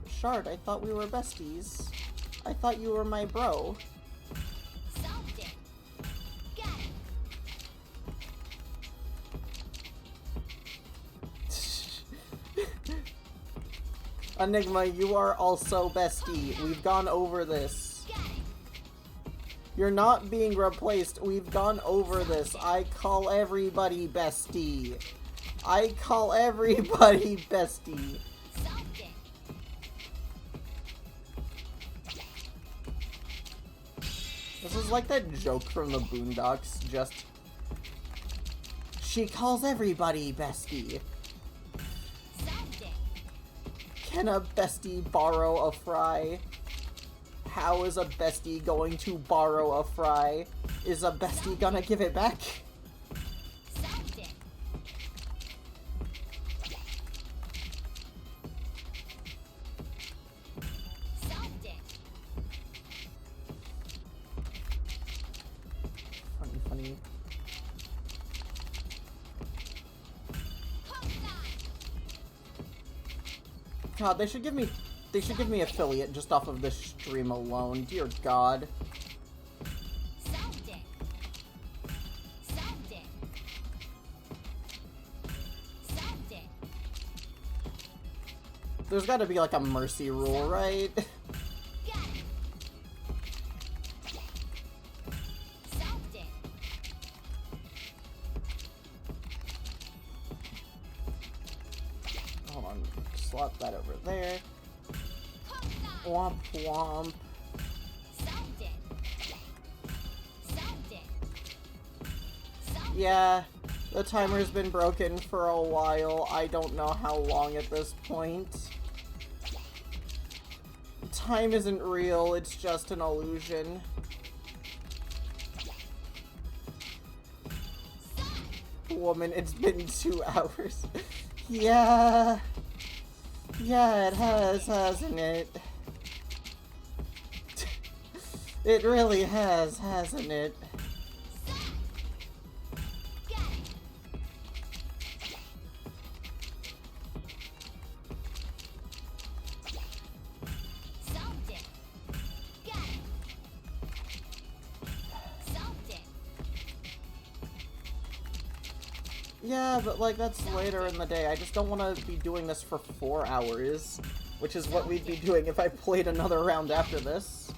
Shard, I thought we were besties. I thought you were my bro. Enigma, you are also bestie. We've gone over this. You're not being replaced. We've gone over this. I call everybody bestie. I call everybody bestie. This is like that joke from the Boondocks, just... She calls everybody bestie. Can a bestie borrow a fry? How is a bestie going to borrow a fry? Is a bestie gonna give it back? Funny. God, they should give me affiliate just off of this stream alone. Dear God. There's gotta be like a mercy rule, right? Swap that over there. Womp womp. Solved it. Solved it. Solved Yeah, the timer's been broken for a while. I don't know how long at this point. Time isn't real, it's just an illusion. Woman, it's been 2 hours. Yeah. Yeah, it has, hasn't it? It really has, hasn't it? Got it. Solved it. Got it. Solved it. Yeah, but like that's later in the day. I just don't want to be doing this for 4 hours, which is what we'd be doing if I played another round after this.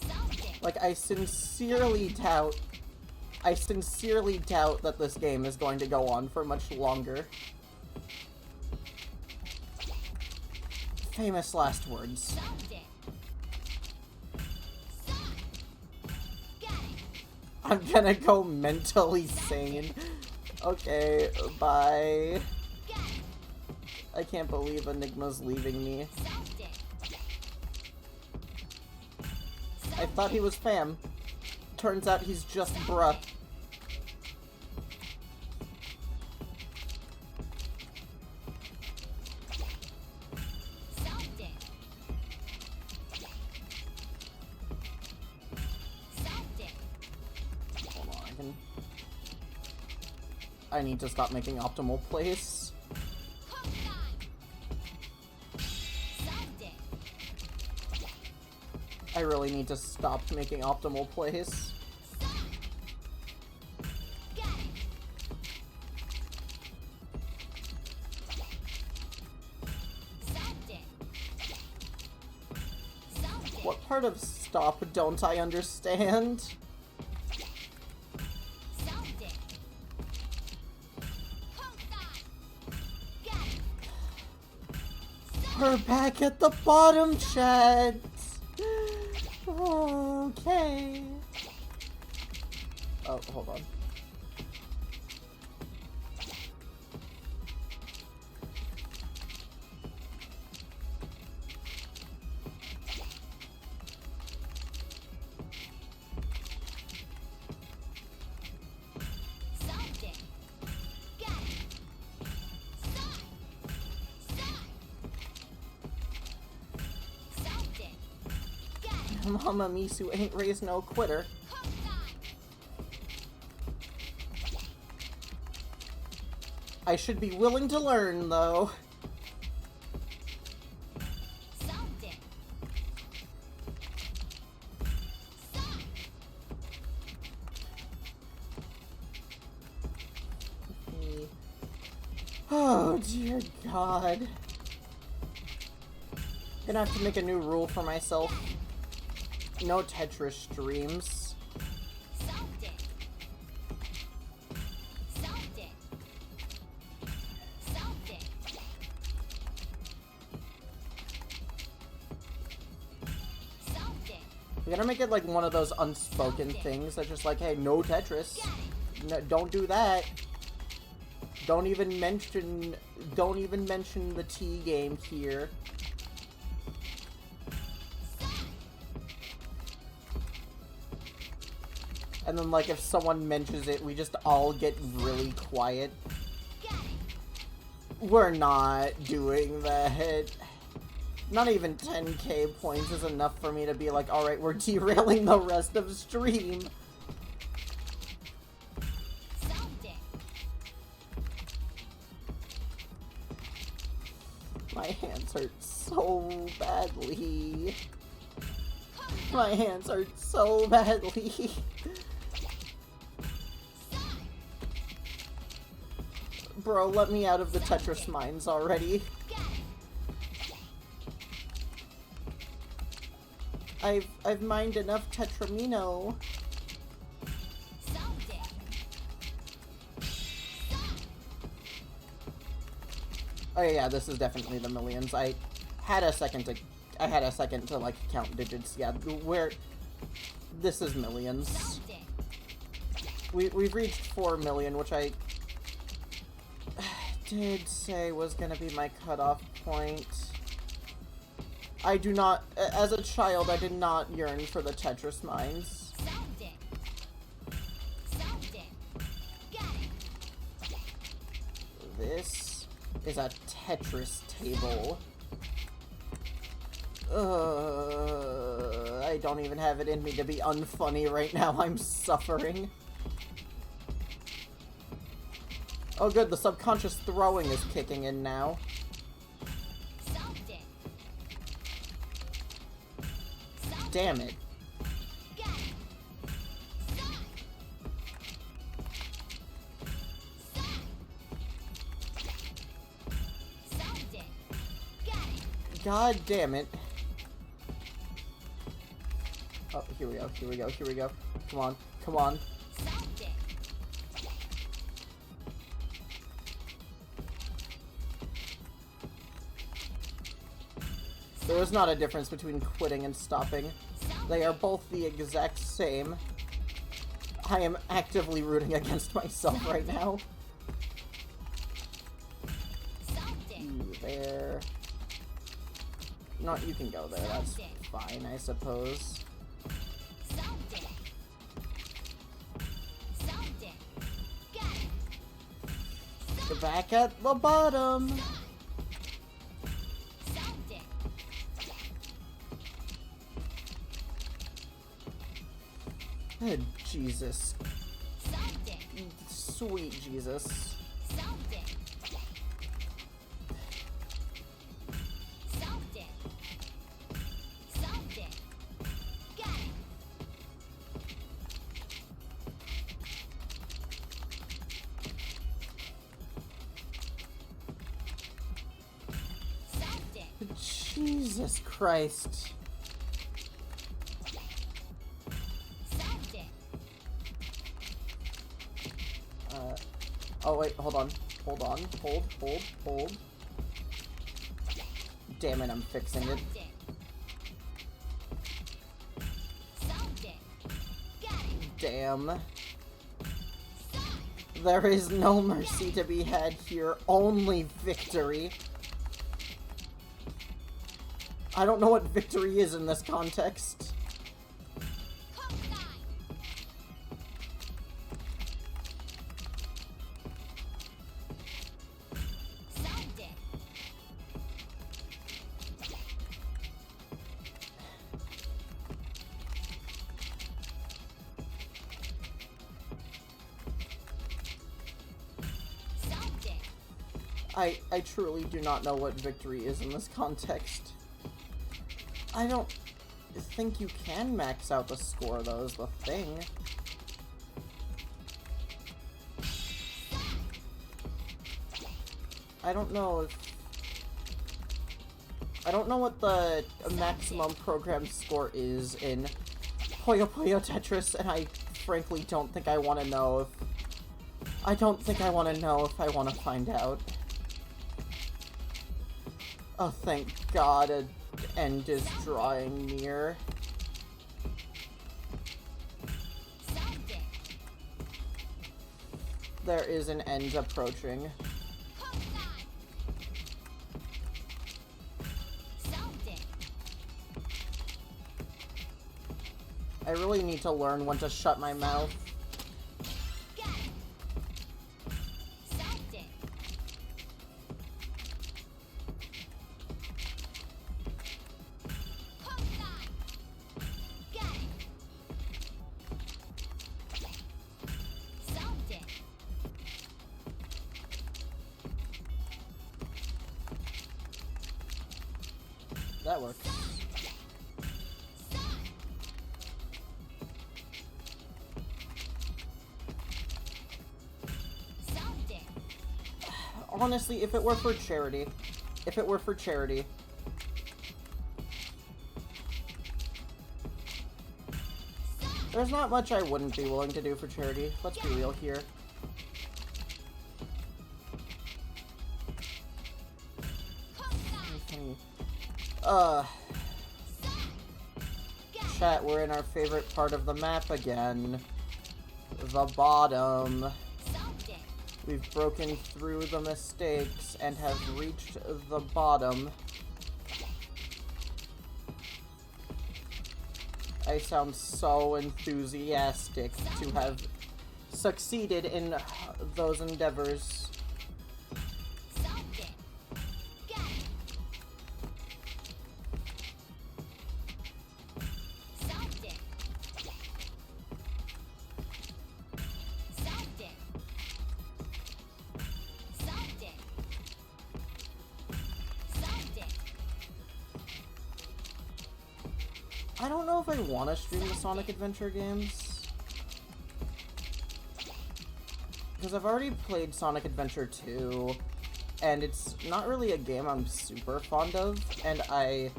Solved it. Like, I sincerely doubt that this game is going to go on for much longer. Famous last words. Solved it. Got it. I'm gonna go mentally sane. Okay, bye. Got it. I can't believe Enigma's leaving me. Solved it. I thought he was fam. Turns out he's just bruh. Solved it. Solved it. Hold on, I need to stop making optimal plays. Home time. Solved it. I really need to stop making optimal plays. Got it. Solved it. Solved it. What part of stop don't I understand? Solved it. Home time. Got it. We're back at the bottom, chat. Okay. Oh, hold on. Solved it. Got it. Stop. Stop. Solved it. Got it. Mama Misu ain't raised no quitter. Home time. I should be willing to learn, though. Solved it. Stop. Oh, dear God. Gonna have to make a new rule for myself. No Tetris streams. Solved it. Solved it. Solved it. Solved it. We're gonna make it like one of those unspoken things that's just like, hey, no Tetris. No, don't do that. Don't even mention the T game here. And then like if someone mentions it, we just all get really quiet. Got it. We're not doing that. Not even 10k points is enough for me to be like, alright, we're derailing the rest of stream. Solved it. My hands hurt so badly. My hands hurt so badly. Bro, let me out of the Tetris mines already. Got it. I've mined enough Tetramino. Solved it. Oh yeah, this is definitely the millions. I had a second to like count digits. Yeah, where this is millions. Something. We've reached 4 million, which I did say was gonna be my cutoff point. I do not, as a child, I did not yearn for the Tetris mines. Something. Something. Got it. This is a Tetris table. I don't even have it in me to be unfunny right now. I'm suffering. Oh good, the subconscious throwing is kicking in now. Something. Damn it. Got it. Something. Got it. God damn it. Oh, here we go, here we go, here we go. Come on, come on. Something. There is not a difference between quitting and stopping. They are both the exact same. I am actively rooting against myself right now. Something. You there. No, you can go there. That's fine, I suppose. Something. Something. Got it. Get back at the bottom. Something. Oh, Jesus. Something. Sweet Jesus. Something. Something. Something. Got it. Something. Jesus Christ. Something. Oh wait, hold on. Hold on. Hold. Damn it, I'm fixing it. Something. Something. Got it. Damn. There is no mercy to be had here, only victory. I don't know what victory is in this context. Cockeye. Something. Something. I truly do not know what victory is in this context. I don't think you can max out the score, though, is the thing. I don't know if... I don't know what the maximum program score is in Puyo Puyo Tetris, and I frankly don't think I want to know if... I don't think I want to know if I want to find out. Oh, thank God, an end is drawing near. Something. There is an end approaching. Cockeye. Something. I really need to learn when to shut my mouth. Got it. Something. Cockeye. Got it. Something. That works. Something. Honestly, if it were for charity, there's not much I wouldn't be willing to do for charity. Let's be real here. Uh, Got it. chat, we're in our favorite part of the map again. The bottom. Solved it. We've broken through the mistakes and have reached the bottom. I sound so enthusiastic to have succeeded in those endeavors. Solved it. Got it. Solved it. Solved it. Solved it. Solved it. I don't know if I want to stream the Sonic Adventure games. Because I've already played Sonic Adventure 2, and it's not really a game I'm super fond of, and I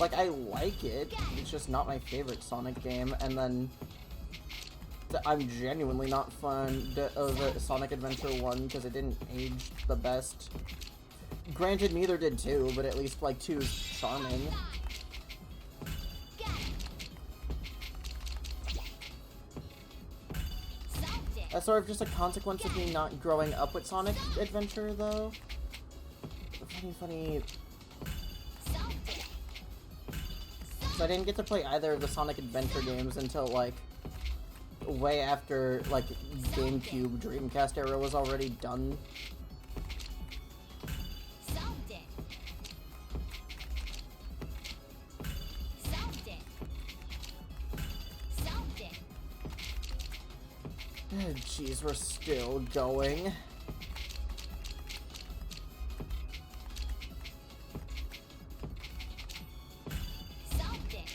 like it, it's just not my favorite Sonic game, and then I'm genuinely not fond of Sonic Adventure 1 because it didn't age the best. Granted, neither did 2, but at least, like, 2 is charming. Got it. Solved it. That's sort of just a consequence of me not growing up with Sonic Adventure, though. Funny. Solved it. So I didn't get to play either of the Sonic Adventure games until, like, way after, like, GameCube, Dreamcast era was already done. Solved it. Solved it. Solved it. Jeez, we're still going. Solved it.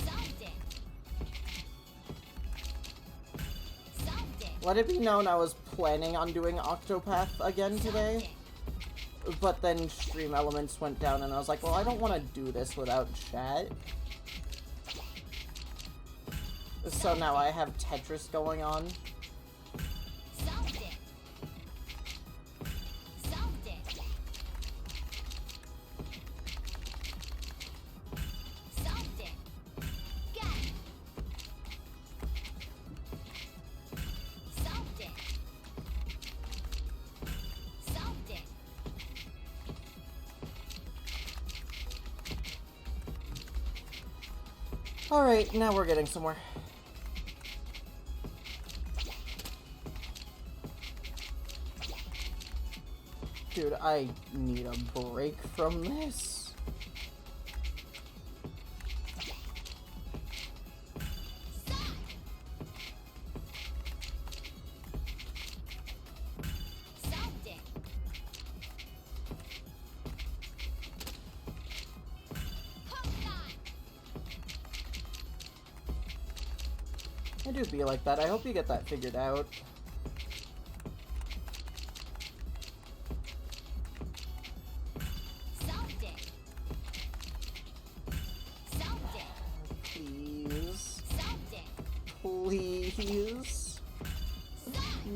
Solved it. Solved it. Let it be known I was planning on doing Octopath again today, but then Stream Elements went down and I was like, well, I don't want to do this without chat. So now I have Tetris going on. Solved it. Solved it. Solved it. Got it. Solved it. Solved it. Alright, now we're getting somewhere. Dude, I need a break from this. Solved it. Hook time. I do be like that. I hope you get that figured out. Solved it. Solved it. Please. Solved it. Please.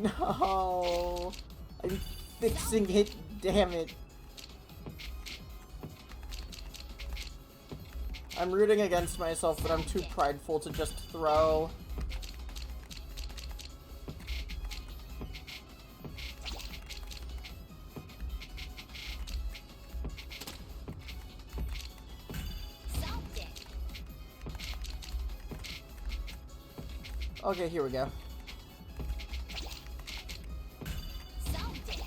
No. I'm fixing it, damn it. I'm rooting against myself, but I'm too prideful to just throw. Solved it. Okay, here we go. Solved it.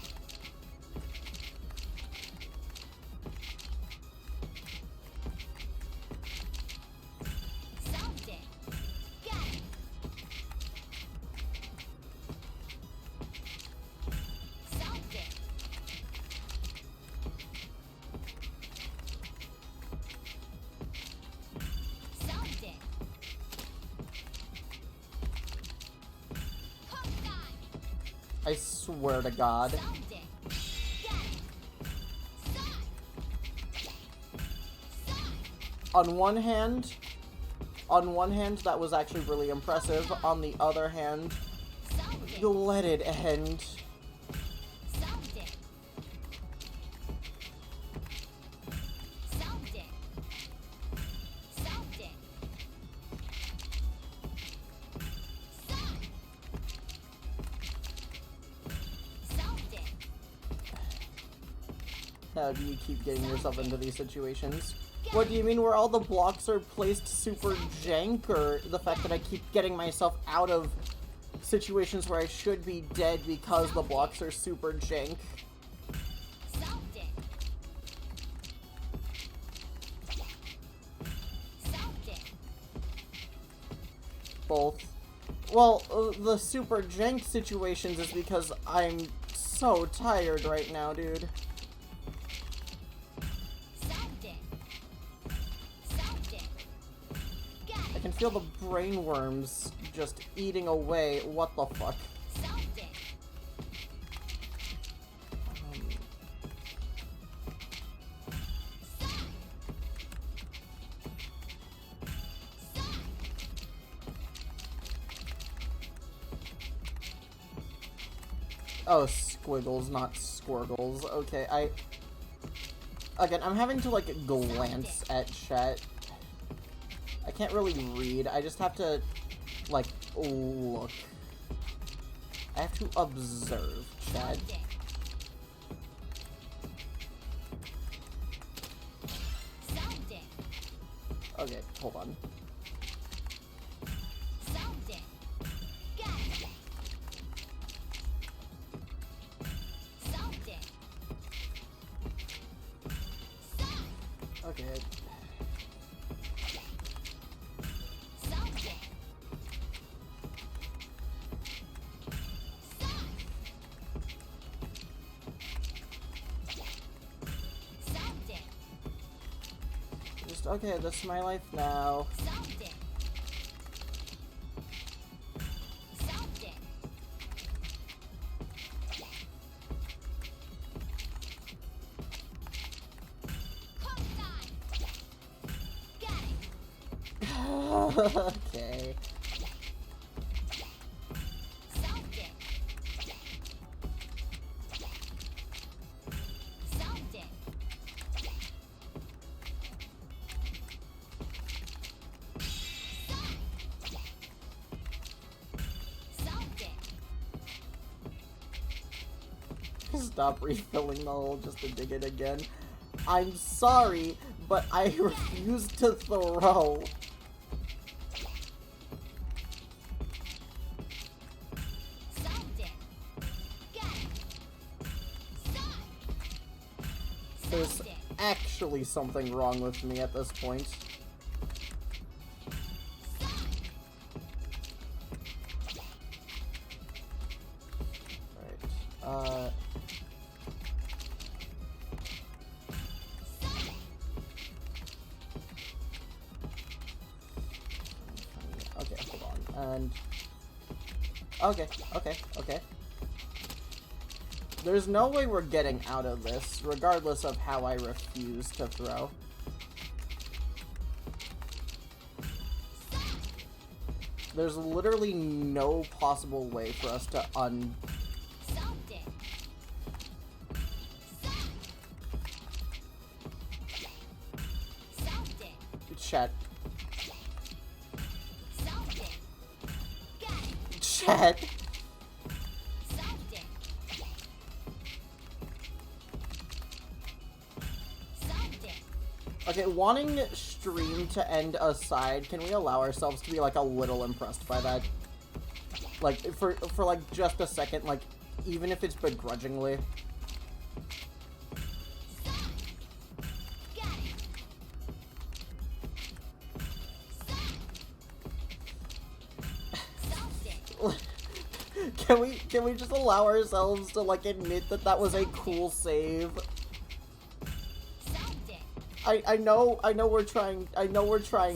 Solved it. Got it. Solved it. Solved it. Hook time. I swear to God. Solved it. Got it. Stop. On one hand, that was actually really impressive. On the other hand, Solved it. you let it end. Solved it. How do you keep getting yourself into these situations? What do you mean where all the blocks are placed super jank, or the fact that I keep getting myself out of situations where I should be dead because the blocks are super jank? Solved it. Solved it. Both. Well, the super jank situations is because I'm so tired right now, dude. Solved it. Solved it. Got I it. can feel the brain worms just eating away. What the fuck? Solved it. Oh, squiggles, not squirgles. Okay, Again, I'm having to, like, glance at chat. I can't really read. I just have to, like, look. I have to observe chat. Solved it. Solved it. Okay, hold on. Solved it. Got it. Solved it. Okay. Solved it. Solved it. Just, okay, this is my life now. Solved it. Solved it. Homicide. Got it. Okay. Solved it. Solved it. Solved it. Stop refilling the hole just to dig it again. I'm sorry, but I refuse to throw. Solved it. Got it. There's Solved it. actually something wrong with me at this point. Alright, okay, hold on, and... Okay. There's no way we're getting out of this, regardless of how I refuse to throw. There's literally no possible way for us to Solved it. Solved it. Chat. Solved it. Got it. Chat. Solved it. Solved it. Okay, wanting stream to end aside, can we allow ourselves to be, like, a little impressed by that? Like, for like, just a second, like, even if it's begrudgingly. Got it. Solved it. Can we just allow ourselves to, like, admit that that was a cool save? Solved it. I know we're trying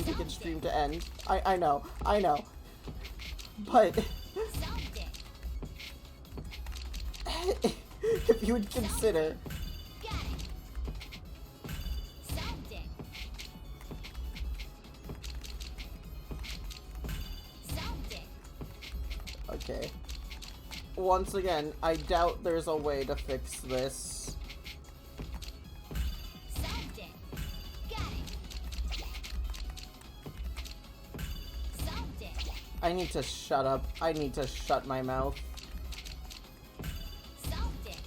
to get stream to end. I know. But Solved it. if you would consider, Got it. Solved it. Solved it. okay. Once again, I doubt there's a way to fix this. Solved it. Got it. Solved it. I need to shut up. I need to shut my mouth. Solved it.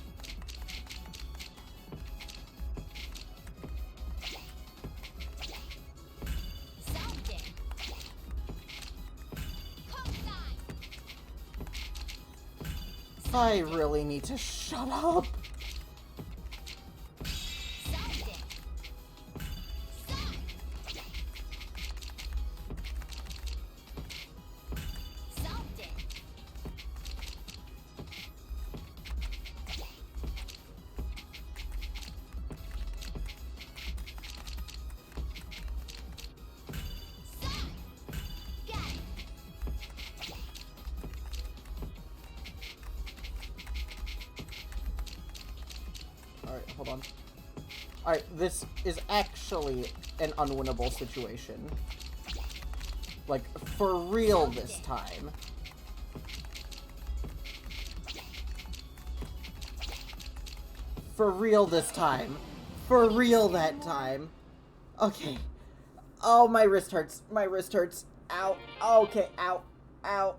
I really need to shut up. Solved it. Solved it. Got it. Alright, hold on. Alright, this is actually an unwinnable situation. Like, for real this time. For real this time. For real that time. Okay. Oh, my wrist hurts. My wrist hurts. Ow. Okay, ow. Ow.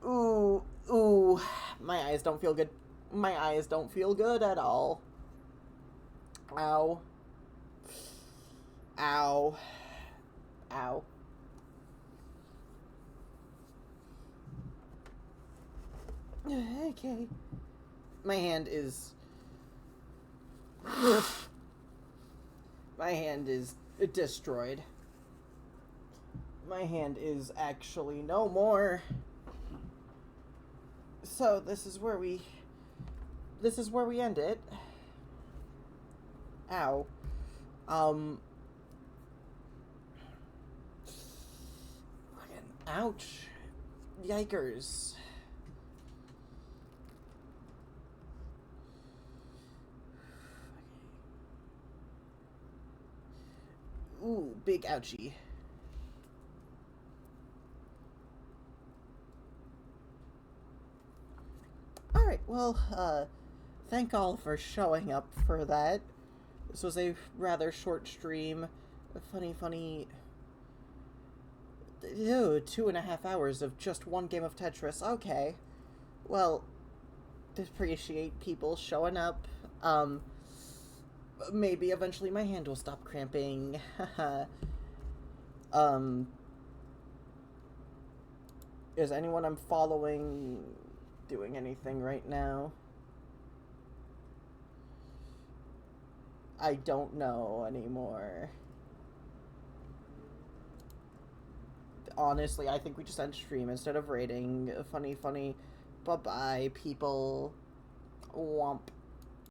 Ooh. Ooh. My eyes don't feel good. My eyes don't feel good at all. Ow. Ow. Ow. Okay. My hand is... My hand is destroyed. My hand is actually no more. So this is where we end it. Ow. Fucking ouch. Yikers. Ooh, big ouchie. Alright, well, thank all for showing up for that. This was a rather short stream. Funny... Ew, 2.5 hours of just one game of Tetris. Okay. Well, appreciate people showing up. Maybe eventually my hand will stop cramping. Is anyone I'm following doing anything right now? I don't know anymore. Honestly, I think we just end stream instead of rating. Funny. Bye-bye, people. Womp.